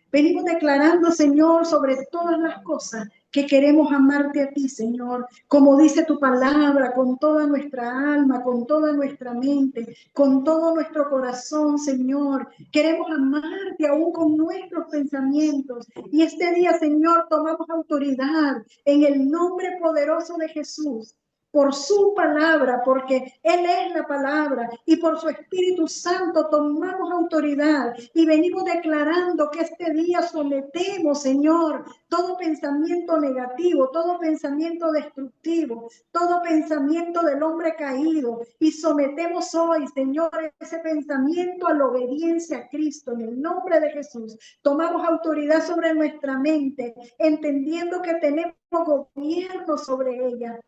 venimos declarando, Señor, sobre todas las cosas que queremos amarte a ti, Señor, como dice tu palabra, con toda nuestra alma, con toda nuestra mente, con todo nuestro corazón, Señor. Queremos amarte aún con nuestros pensamientos. Y este día, Señor, tomamos autoridad en el nombre poderoso de Jesús, por su palabra, porque Él es la palabra, y por su Espíritu Santo tomamos autoridad y venimos declarando que este día sometemos, Señor, todo pensamiento negativo, todo pensamiento destructivo, todo pensamiento del hombre caído, y sometemos hoy, Señor, ese pensamiento a la obediencia a Cristo. En el nombre de Jesús tomamos autoridad sobre nuestra mente, entendiendo que tenemos gobierno sobre ella.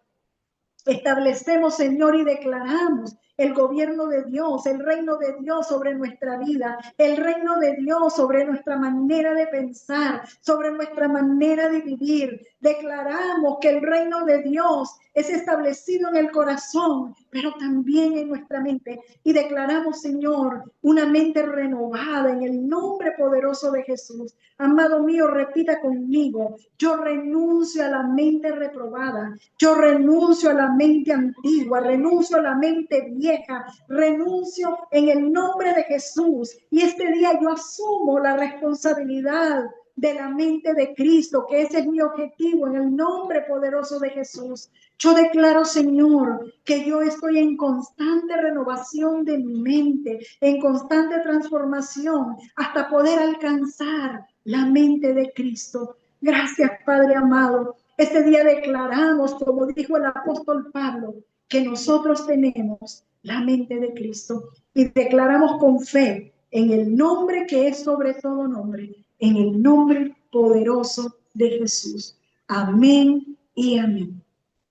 Establecemos, Señor, y declaramos el gobierno de Dios, el reino de Dios sobre nuestra vida, el reino de Dios sobre nuestra manera de pensar, sobre nuestra manera de vivir. Declaramos que el reino de Dios es establecido en el corazón, pero también en nuestra mente. Y declaramos, Señor, una mente renovada en el nombre poderoso de Jesús. Amado mío, repita conmigo: yo renuncio a la mente reprobada, yo renuncio a la mente antigua, renuncio a la mente vieja, renuncio en el nombre de Jesús. Y este día yo asumo la responsabilidad de la mente de Cristo, que ese es mi objetivo en el nombre poderoso de Jesús. Yo declaro, Señor, que yo estoy en constante renovación de mi mente, en constante transformación, hasta poder alcanzar la mente de Cristo. Gracias, Padre amado. Este día declaramos, como dijo el apóstol Pablo, que nosotros tenemos la mente de Cristo, y declaramos con fe en el nombre que es sobre todo nombre, en el nombre poderoso de Jesús. Amén y amén.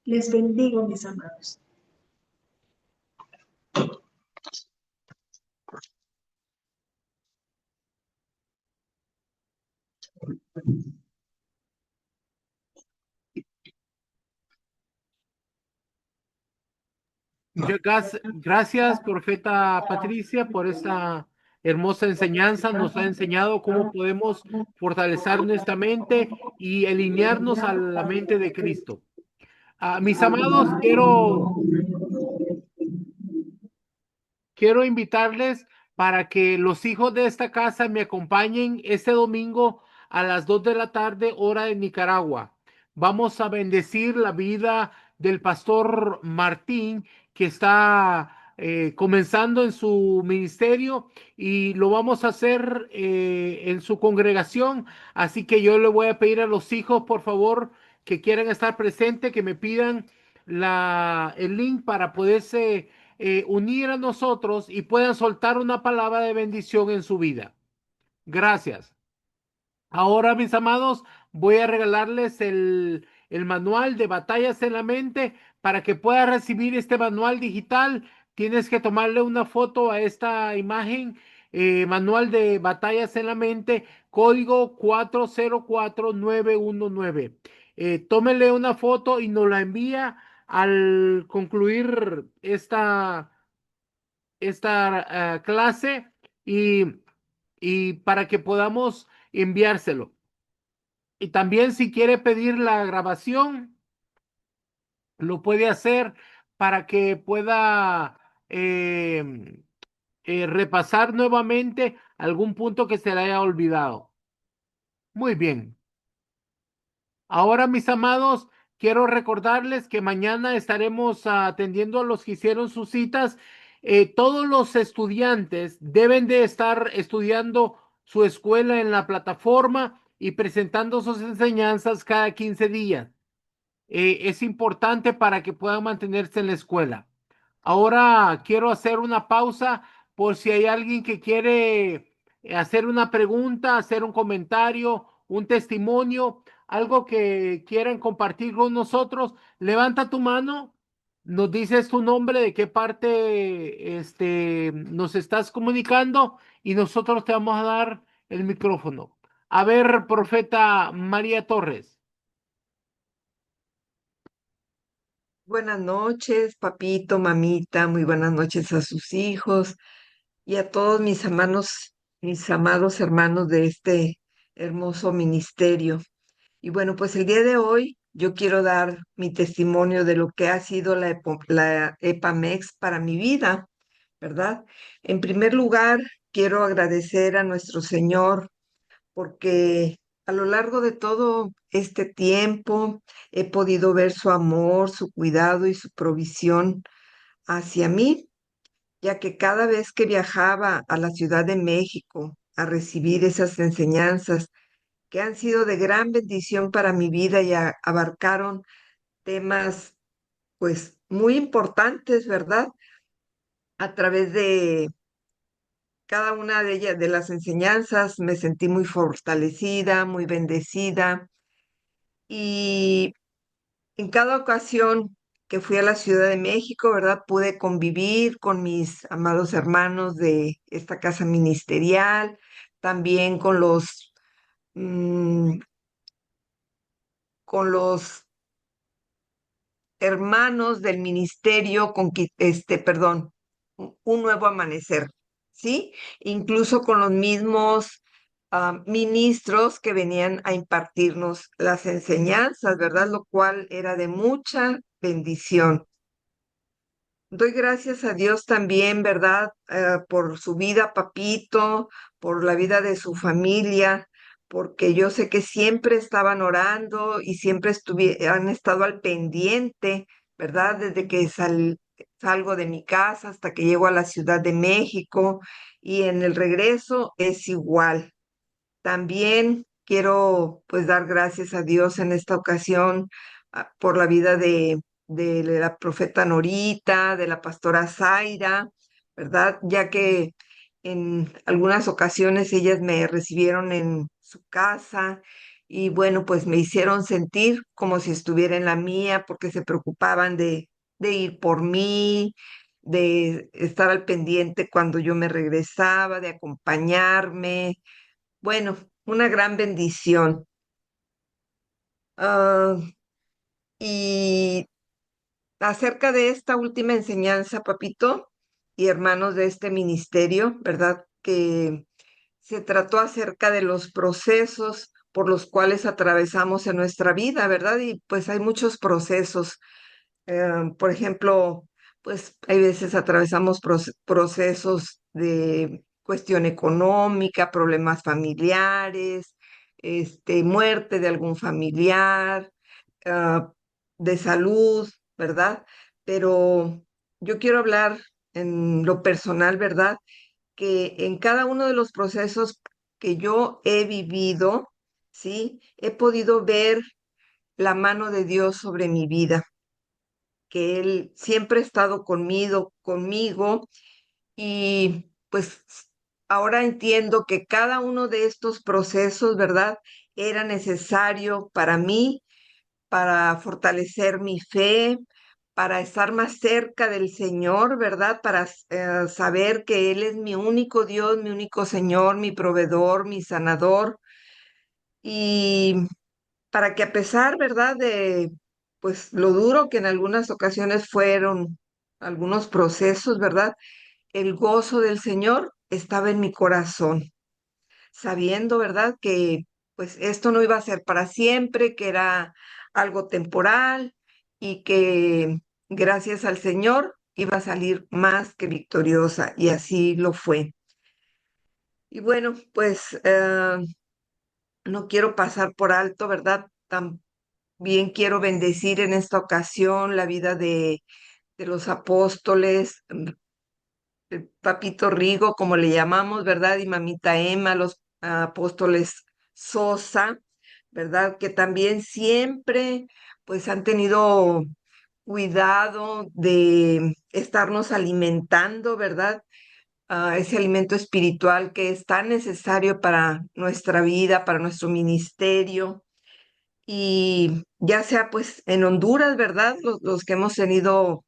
Les bendigo, mis amados. Gracias, profeta Patricia, por esta hermosa enseñanza. Nos ha enseñado cómo podemos fortalecer nuestra mente y alinearnos a la mente de Cristo. Mis amados, quiero invitarles para que los hijos de esta casa me acompañen este domingo a las 2 de la tarde, hora de Nicaragua. Vamos a bendecir la vida del pastor Martín, que está comenzando en su ministerio, y lo vamos a hacer en su congregación. Así que yo le voy a pedir a los hijos, por favor, que quieran estar presentes, que me pidan el link para poderse unir a nosotros y puedan soltar una palabra de bendición en su vida. Gracias. Ahora, mis amados, voy a regalarles el manual de Batallas en la Mente. Para que puedas recibir este manual digital, tienes que tomarle una foto a esta imagen, manual de Batallas en la Mente, código 404919. Tómele una foto y nos la envía al concluir esta clase y, y para que podamos enviárselo. Y también si quiere pedir la grabación, lo puede hacer para que pueda repasar nuevamente algún punto que se le haya olvidado. Muy bien. Ahora, mis amados, quiero recordarles que mañana estaremos atendiendo a los que hicieron sus citas. Todos los estudiantes deben de estar estudiando su escuela en la plataforma y presentando sus enseñanzas cada 15 días. Es importante para que puedan mantenerse en la escuela. Ahora quiero hacer una pausa por si hay alguien que quiere hacer una pregunta, hacer un comentario, un testimonio, algo que quieran compartir con nosotros. Levanta tu mano, nos dices tu nombre, de qué parte nos estás comunicando y nosotros te vamos a dar el micrófono. A ver, profeta María Torres. Buenas noches, papito, mamita, muy buenas noches a sus hijos y a todos mis amados hermanos de este hermoso ministerio. Y bueno, pues el día de hoy yo quiero dar mi testimonio de lo que ha sido la EPAMEX para mi vida, ¿verdad? En primer lugar, quiero agradecer a nuestro Señor porque a lo largo de todo este tiempo he podido ver su amor, su cuidado y su provisión hacia mí, ya que cada vez que viajaba a la Ciudad de México a recibir esas enseñanzas que han sido de gran bendición para mi vida y abarcaron temas pues muy importantes, ¿verdad? A través de cada una de ellas, de las enseñanzas, me sentí muy fortalecida, muy bendecida. Y en cada ocasión que fui a la Ciudad de México, ¿verdad? Pude convivir con mis amados hermanos de esta casa ministerial, también mm, con los hermanos del ministerio, perdón, un nuevo amanecer, ¿sí? Incluso con los mismos ministros que venían a impartirnos las enseñanzas, ¿verdad? Lo cual era de mucha bendición. Doy gracias a Dios también, ¿verdad? Por su vida, papito, por la vida de su familia, porque yo sé que siempre estaban orando y siempre han estado al pendiente, ¿verdad? Desde que salgo de mi casa hasta que llego a la Ciudad de México y en el regreso es igual. También quiero pues dar gracias a Dios en esta ocasión por la vida de la profeta Norita, de la pastora Zaira, ¿verdad? Ya que en algunas ocasiones ellas me recibieron en su casa y bueno, pues me hicieron sentir como si estuviera en la mía porque se preocupaban de ir por mí, de estar al pendiente cuando yo me regresaba, de acompañarme. Bueno, una gran bendición. Ah, y acerca de esta última enseñanza, papito y hermanos de este ministerio, ¿verdad? Que se trató acerca de los procesos por los cuales atravesamos en nuestra vida, ¿verdad? Y pues hay muchos procesos. Por ejemplo, pues hay veces atravesamos procesos de cuestión económica, problemas familiares, muerte de algún familiar, ah, de salud, ¿verdad? Pero yo quiero hablar en lo personal, ¿verdad? Que en cada uno de los procesos que yo he vivido, ¿sí? He podido ver la mano de Dios sobre mi vida, que Él siempre ha estado conmigo y pues ahora entiendo que cada uno de estos procesos, ¿verdad? Era necesario para mí, para fortalecer mi fe, para estar más cerca del Señor, ¿verdad? Para saber que Él es mi único Dios, mi único Señor, mi proveedor, mi sanador. Y para que a pesar, ¿verdad? De, pues, lo duro que en algunas ocasiones fueron algunos procesos, ¿verdad? El gozo del Señor estaba en mi corazón, sabiendo, ¿verdad? Que pues esto no iba a ser para siempre, que era algo temporal y que gracias al Señor iba a salir más que victoriosa y así lo fue. Y bueno, pues no quiero pasar por alto, ¿verdad? También quiero bendecir en esta ocasión la vida de los apóstoles, el Papito Rigo, como le llamamos, ¿verdad? Y Mamita Emma, los apóstoles Sosa, ¿verdad? Que también siempre, pues, han tenido cuidado de estarnos alimentando, ¿verdad? Ese alimento espiritual que es tan necesario para nuestra vida, para nuestro ministerio. Y ya sea pues en Honduras, ¿verdad? Los que hemos tenido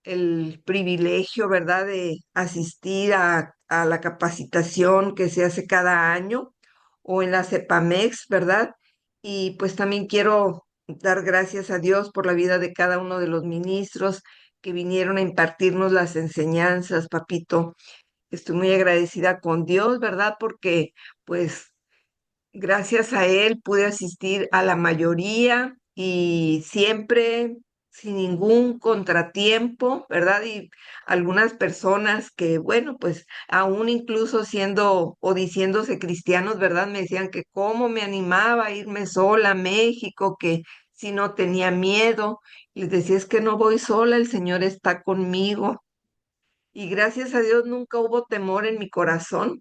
el privilegio, ¿verdad?, de asistir a la capacitación que se hace cada año o en la CEPAMEX, ¿verdad? Y pues también quiero dar gracias a Dios por la vida de cada uno de los ministros que vinieron a impartirnos las enseñanzas, papito. Estoy muy agradecida con Dios, ¿verdad? Porque pues gracias a él pude asistir a la mayoría y siempre sin ningún contratiempo, ¿verdad? Y algunas personas que, bueno, pues aún incluso siendo o diciéndose cristianos, ¿verdad? Me decían que cómo me animaba a irme sola a México, que si no tenía miedo. Y les decía, es que no voy sola, el Señor está conmigo. Y gracias a Dios nunca hubo temor en mi corazón,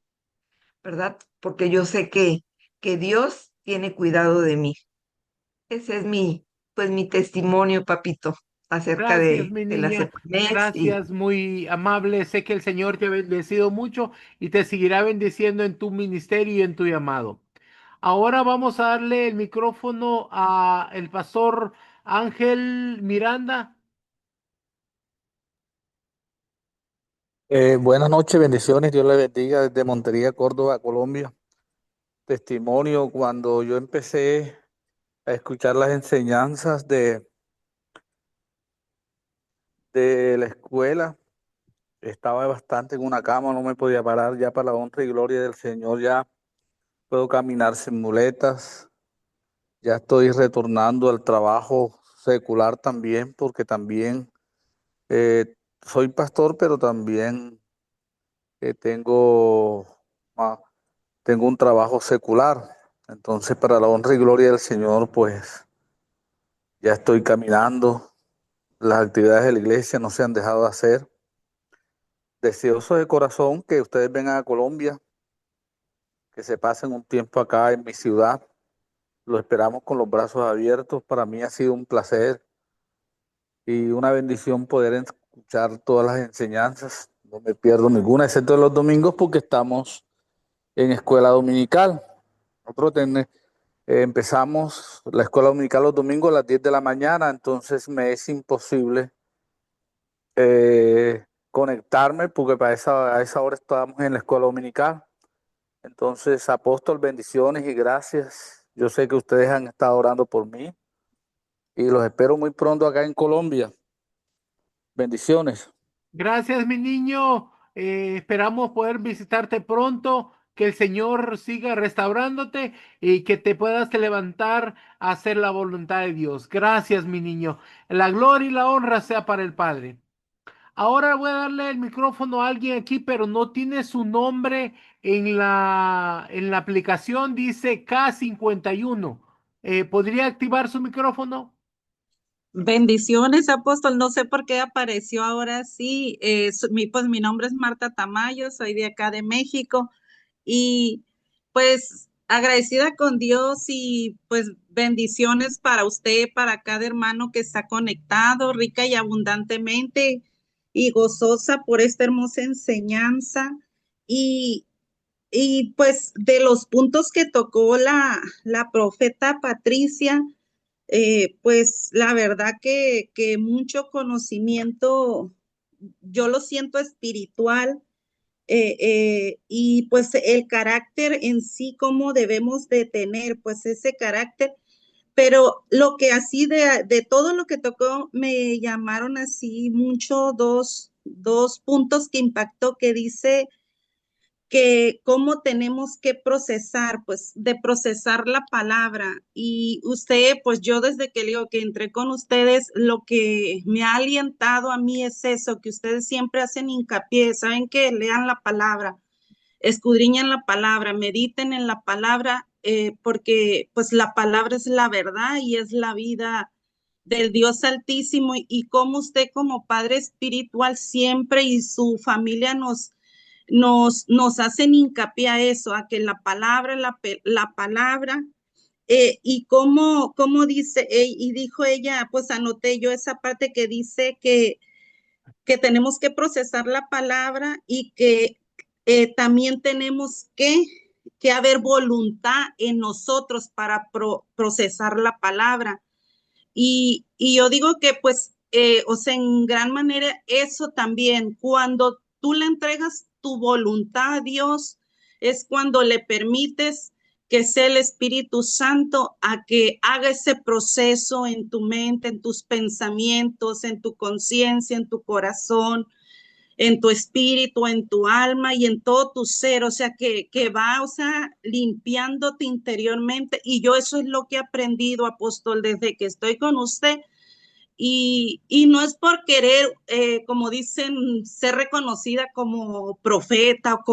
¿verdad? Porque yo sé que Dios tiene cuidado de mí. Ese es pues mi testimonio, papito, acerca Gracias, mi de la niña. CEPAMEX y Gracias, muy amable. Sé que el Señor te ha bendecido mucho y te seguirá bendiciendo en tu ministerio y en tu llamado. Ahora vamos a darle el micrófono a el pastor Ángel Miranda. Buenas noches, bendiciones, Dios le bendiga desde Montería, Córdoba, Colombia. Testimonio, cuando yo empecé a escuchar las enseñanzas de la escuela, estaba bastante en una cama, no me podía parar, ya para la honra y gloria del Señor, ya puedo caminar sin muletas, ya estoy retornando al trabajo secular también, porque también soy pastor, pero también tengo... ah, tengo un trabajo secular. Entonces, para la honra y gloria del Señor, pues ya estoy caminando. Las actividades de la iglesia no se han dejado de hacer. Deseoso de corazón que ustedes vengan a Colombia, que se pasen un tiempo acá en mi ciudad. Lo esperamos con los brazos abiertos. Para mí ha sido un placer y una bendición poder escuchar todas las enseñanzas. No me pierdo ninguna, excepto los domingos, porque estamos en escuela dominical. Nosotros empezamos la escuela dominical los domingos a las 10 de la mañana, entonces me es imposible conectarme porque a esa hora estábamos en la escuela dominical. Entonces, apóstol, bendiciones y gracias. Yo sé que ustedes han estado orando por mí y los espero muy pronto acá en Colombia. Bendiciones. Gracias, mi niño. Esperamos poder visitarte pronto, que el Señor siga restaurándote y que te puedas levantar a hacer la voluntad de Dios. Gracias, mi niño. La gloria y la honra sea para el Padre. Ahora voy a darle el micrófono a alguien aquí, pero no tiene su nombre en la aplicación. Dice K51. ¿Podría activar su micrófono? Bendiciones, apóstol. No sé por qué apareció ahora sí. Pues mi nombre es Marta Tamayo, soy de acá de México y pues agradecida con Dios y pues bendiciones para usted, para cada hermano que está conectado, rica y abundantemente y gozosa por esta hermosa enseñanza. Y, y pues de los puntos que tocó la profeta Patricia, pues la verdad que mucho conocimiento, yo lo siento espiritual, y pues el carácter en sí, cómo debemos de tener pues ese carácter, pero lo que así de todo lo que tocó me llamaron así mucho dos puntos que impactó, que dice que cómo tenemos que procesar, pues de procesar la palabra. Y usted, pues yo desde que digo que entré con ustedes, lo que me ha alientado a mí es eso, que ustedes siempre hacen hincapié, saben que lean la palabra, escudriñen la palabra, mediten en la palabra, porque pues la palabra es la verdad y es la vida del Dios Altísimo, y como usted como padre espiritual siempre y su familia nos hacen hincapié a eso, a que la palabra, la palabra, y como dice, y dijo ella, pues anoté yo esa parte que dice que tenemos que procesar la palabra y que también tenemos que haber voluntad en nosotros para procesar la palabra. Y yo digo que pues, o sea, en gran manera eso también, cuando tú le entregas tu voluntad a Dios, es cuando le permites que sea el Espíritu Santo a que haga ese proceso en tu mente, en tus pensamientos, en tu conciencia, en tu corazón, en tu espíritu, en tu alma y en todo tu ser, o sea, que va, o sea, limpiándote interiormente. Y yo eso es lo que he aprendido, apóstol, desde que estoy con usted. Y no es por querer, como dicen, ser reconocida como profeta o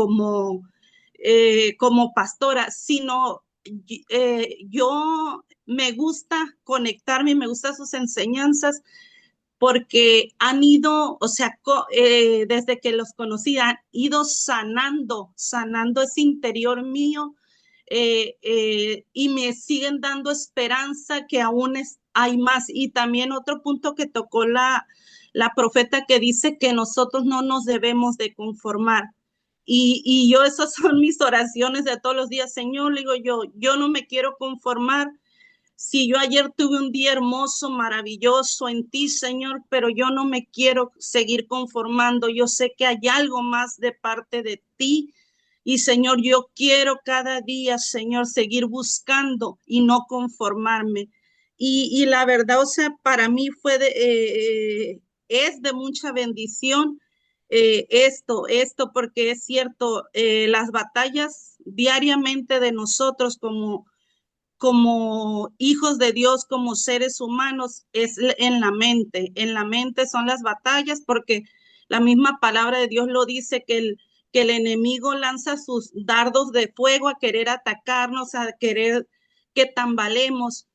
como pastora, sino yo me gusta conectarme, me gustan sus enseñanzas, porque han ido, o sea, desde que los conocí, han ido sanando ese interior mío, y me siguen dando esperanza que aún hay más. Y también otro punto que tocó la profeta, que dice que nosotros no nos debemos de conformar. Y yo, esas son mis oraciones de todos los días, Señor, le digo yo no me quiero conformar. Si yo ayer tuve un día hermoso, maravilloso en ti, Señor, pero yo no me quiero seguir conformando. Yo sé que hay algo más de parte de ti. Y Señor, yo quiero cada día, Señor, seguir buscando y no conformarme. Y la verdad, o sea, para mí es de mucha bendición, esto, porque es cierto, las batallas diariamente de nosotros como hijos de Dios, como seres humanos, es en la mente son las batallas, porque la misma palabra de Dios lo dice, que el enemigo lanza sus dardos de fuego a querer atacarnos, a querer que tambalemos,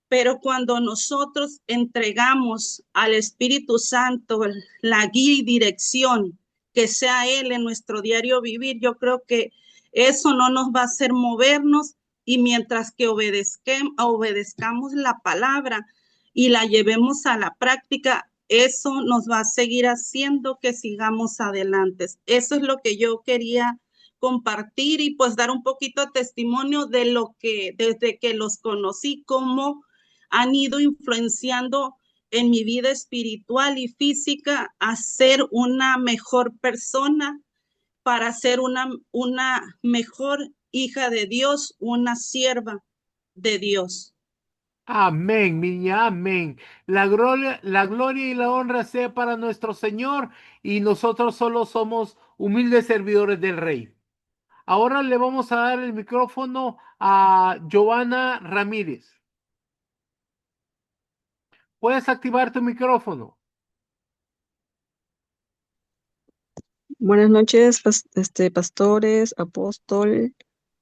pero cuando nosotros entregamos al Espíritu Santo la guía y dirección, que sea Él en nuestro diario vivir, yo creo que eso no nos va a hacer movernos, y mientras que obedezcamos la palabra y la llevemos a la práctica, eso nos va a seguir haciendo que sigamos adelante. Eso es lo que yo quería compartir, y pues dar un poquito de testimonio de lo que desde que los conocí, cómo han ido influenciando en mi vida espiritual y física a ser una mejor persona, para ser una mejor hija de Dios, una sierva de Dios. Amén, mi niña, amén. La gloria y la honra sea para nuestro Señor, y nosotros solo somos humildes servidores del Rey. Ahora le vamos a dar el micrófono a Giovanna Ramírez. Puedes activar tu micrófono. Buenas noches, pastores, apóstol,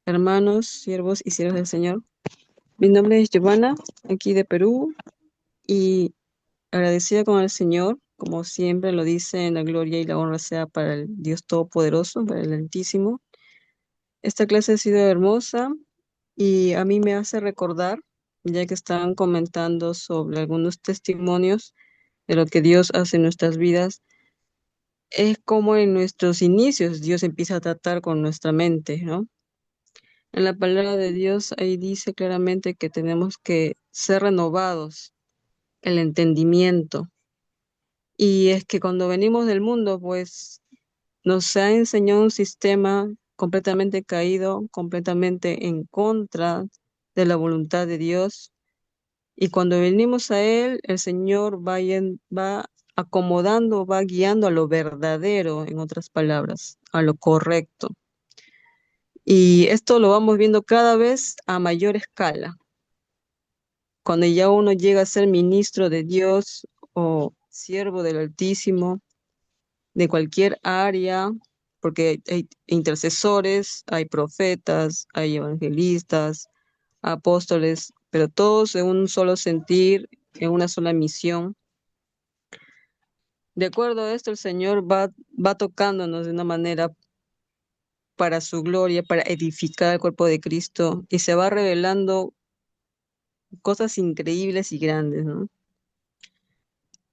hermanos, siervos y siervas del Señor. Mi nombre es Giovanna, aquí de Perú, y agradecida con el Señor, como siempre lo dice, la gloria y la honra sea para el Dios Todopoderoso, para el Altísimo. Esta clase ha sido hermosa y a mí me hace recordar, ya que estaban comentando sobre algunos testimonios de lo que Dios hace en nuestras vidas. es como en nuestros inicios Dios empieza a tratar con nuestra mente, ¿no? En la palabra de Dios ahí dice claramente que tenemos que ser renovados el entendimiento. Y es que cuando venimos del mundo, pues nos ha enseñado un sistema completamente caído, completamente en contra de la voluntad de Dios. Y cuando venimos a Él, el Señor va acomodando, va guiando a lo verdadero, en otras palabras, a lo correcto. Y esto lo vamos viendo cada vez a mayor escala. Cuando ya uno llega a ser ministro de Dios o siervo del Altísimo, de cualquier área, porque hay intercesores, hay profetas, hay evangelistas, apóstoles, pero todos en un solo sentir, en una sola misión. De acuerdo a esto, el Señor va tocándonos de una manera para su gloria, para edificar el cuerpo de Cristo, y se va revelando cosas increíbles y grandes, ¿no?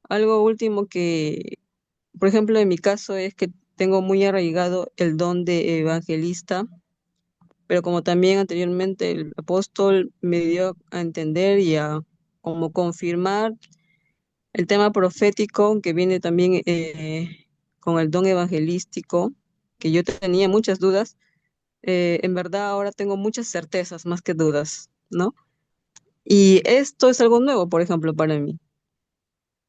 Algo último que, por ejemplo, en mi caso es que tengo muy arraigado el don de evangelista, pero como también anteriormente el apóstol me dio a entender y a como confirmar el tema profético que viene también con el don evangelístico, que yo tenía muchas dudas, en verdad ahora tengo muchas certezas más que dudas, ¿no? Y esto es algo nuevo, por ejemplo, para mí.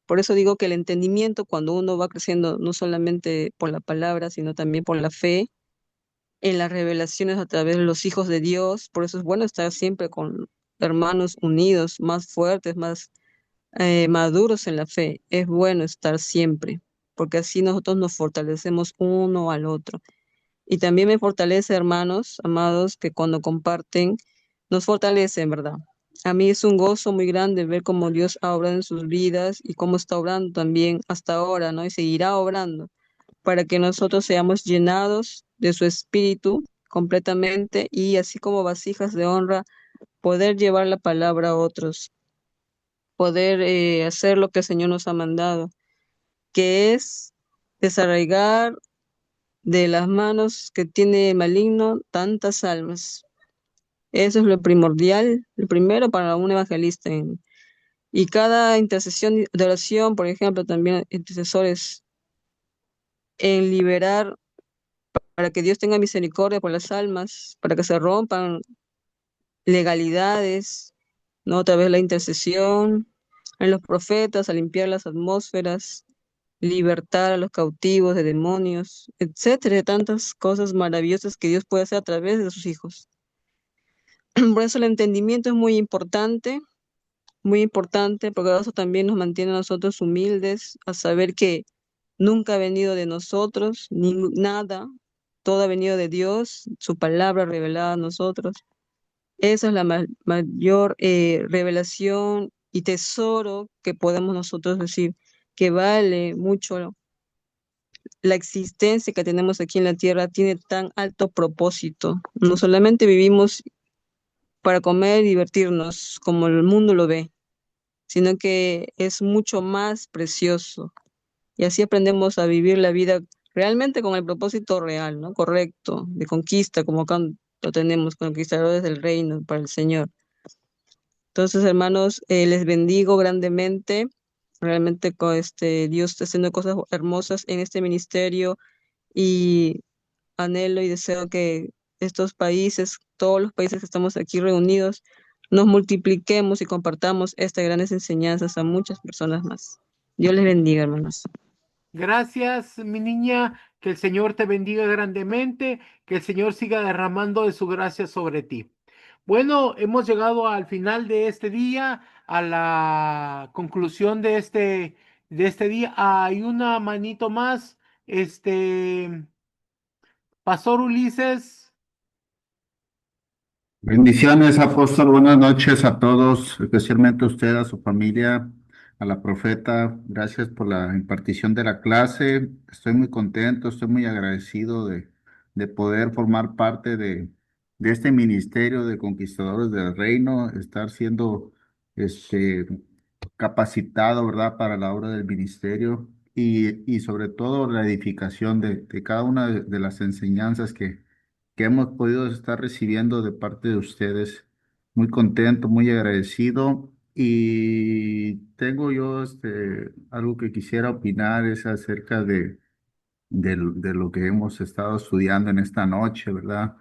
Por eso digo que el entendimiento, cuando uno va creciendo no solamente por la palabra, sino también por la fe, en las revelaciones a través de los hijos de Dios, por eso es bueno estar siempre con hermanos unidos, más fuertes, más maduros en la fe. Es bueno estar siempre, porque así nosotros nos fortalecemos uno al otro. Y también me fortalece, hermanos, amados, que cuando comparten, nos fortalece, en verdad. A mí es un gozo muy grande ver cómo Dios ha obrado en sus vidas y cómo está obrando también hasta ahora, ¿no? Y seguirá obrando para que nosotros seamos llenados de su espíritu completamente y así como vasijas de honra, poder llevar la palabra a otros, poder hacer lo que el Señor nos ha mandado, que es desarraigar de las manos que tiene maligno tantas almas. Eso es lo primordial, lo primero para un evangelista. Y cada intercesión de oración, por ejemplo, también intercesores en liberar para que Dios tenga misericordia por las almas, para que se rompan legalidades, ¿no? Otra vez la intercesión en los profetas, a limpiar las atmósferas, libertar a los cautivos de demonios, etcétera, de tantas cosas maravillosas que Dios puede hacer a través de sus hijos. Por eso el entendimiento es muy importante, porque eso también nos mantiene a nosotros humildes, a saber que nunca ha venido de nosotros, ni nada, todo ha venido de Dios, su palabra revelada a nosotros. Esa es la mayor revelación y tesoro que podemos nosotros decir, que vale mucho la existencia que tenemos aquí en la tierra, tiene tan alto propósito. No solamente vivimos para comer y divertirnos como el mundo lo ve, sino que es mucho más precioso. Y así aprendemos a vivir la vida realmente con el propósito real, ¿no? Correcto, de conquista, como acá lo tenemos, conquistadores del reino para el Señor. Entonces, hermanos, les bendigo grandemente. Realmente Dios está haciendo cosas hermosas en este ministerio y anhelo y deseo que estos países, todos los países que estamos aquí reunidos, nos multipliquemos y compartamos estas grandes enseñanzas a muchas personas más. Dios les bendiga, hermanos. Gracias, mi niña, que el Señor te bendiga grandemente, que el Señor siga derramando de su gracia sobre ti. Bueno, hemos llegado al final de este día, a la conclusión de este día. Hay una manito más, Pastor Ulises. Bendiciones, apóstol. Buenas noches a todos, especialmente a usted, a su familia, a la profeta. Gracias por la impartición de la clase. Estoy muy contento, estoy muy agradecido de poder formar parte de este ministerio de conquistadores del reino, estar siendo este, capacitado, ¿verdad?, para la obra del ministerio. y sobre todo la edificación de cada una de las enseñanzas que hemos podido estar recibiendo de parte de ustedes. Muy contento, muy agradecido. Y tengo yo algo que quisiera opinar es acerca de lo que hemos estado estudiando en esta noche, ¿verdad?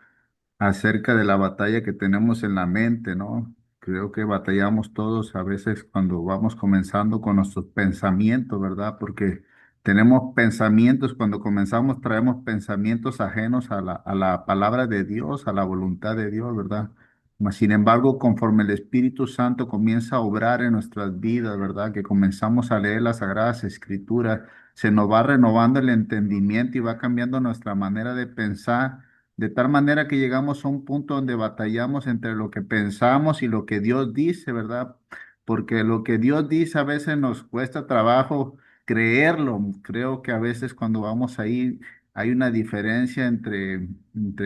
Acerca de la batalla que tenemos en la mente, ¿no? Creo que batallamos todos a veces cuando vamos comenzando con nuestros pensamientos, ¿verdad? Porque tenemos pensamientos, cuando comenzamos traemos pensamientos ajenos a la palabra de Dios, a la voluntad de Dios, ¿verdad? Mas, sin embargo, conforme el Espíritu Santo comienza a obrar en nuestras vidas, ¿verdad? Que comenzamos a leer las Sagradas Escrituras, se nos va renovando el entendimiento y va cambiando nuestra manera de pensar, de tal manera que llegamos a un punto donde batallamos entre lo que pensamos y lo que Dios dice, ¿verdad? Porque lo que Dios dice a veces nos cuesta trabajo creerlo. Creo que a veces cuando vamos ahí hay una diferencia entre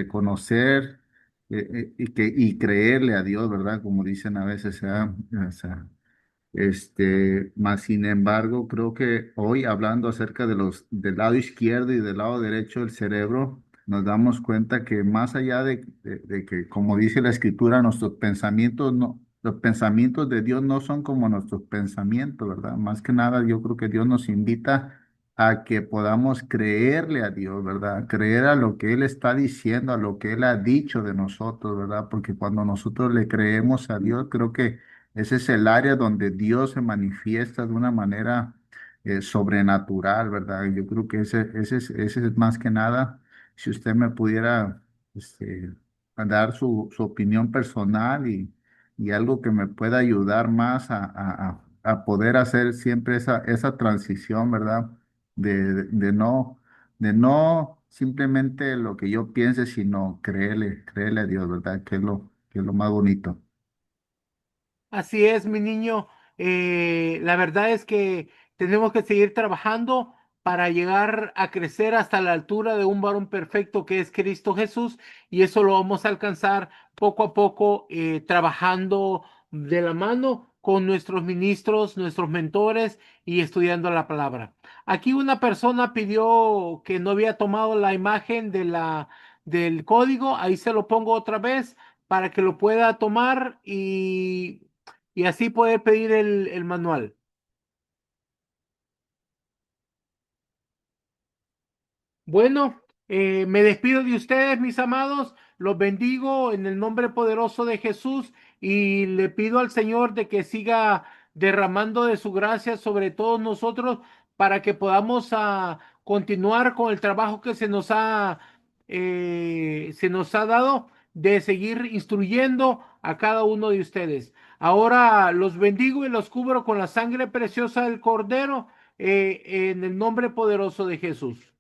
conocer y creerle a Dios, ¿verdad? Como dicen a veces, ¿verdad? O sea, más sin embargo, creo que hoy hablando acerca de del lado izquierdo y del lado derecho del cerebro, nos damos cuenta que más allá de que, como dice la escritura, nuestros pensamientos no, los pensamientos de Dios no son como nuestros pensamientos, ¿verdad? Más que nada, yo creo que Dios nos invita a que podamos creerle a Dios, ¿verdad? Creer a lo que Él está diciendo, a lo que Él ha dicho de nosotros, ¿verdad? Porque cuando nosotros le creemos a Dios, creo que ese es el área donde Dios se manifiesta de una manera sobrenatural, ¿verdad? Yo creo que ese es más que nada, si usted me pudiera este, dar su opinión personal y algo que me pueda ayudar más a poder hacer siempre esa transición, ¿verdad? De no simplemente lo que yo piense, sino creerle a Dios, ¿verdad? Que es lo más bonito. Así es, mi niño. La verdad es que tenemos que seguir trabajando para llegar a crecer hasta la altura de un varón perfecto que es Cristo Jesús, y eso lo vamos a alcanzar poco a poco, trabajando de la mano con nuestros ministros, nuestros mentores y estudiando la palabra. Aquí una persona pidió que no había tomado la imagen del código. Ahí se lo pongo otra vez para que lo pueda tomar y así poder pedir el manual. Bueno, me despido de ustedes, mis amados. Los bendigo en el nombre poderoso de Jesús y le pido al Señor de que siga derramando de su gracia sobre todos nosotros para que podamos continuar con el trabajo que se nos ha dado de seguir instruyendo a cada uno de ustedes. Ahora los bendigo y los cubro con la sangre preciosa del Cordero, en el nombre poderoso de Jesús.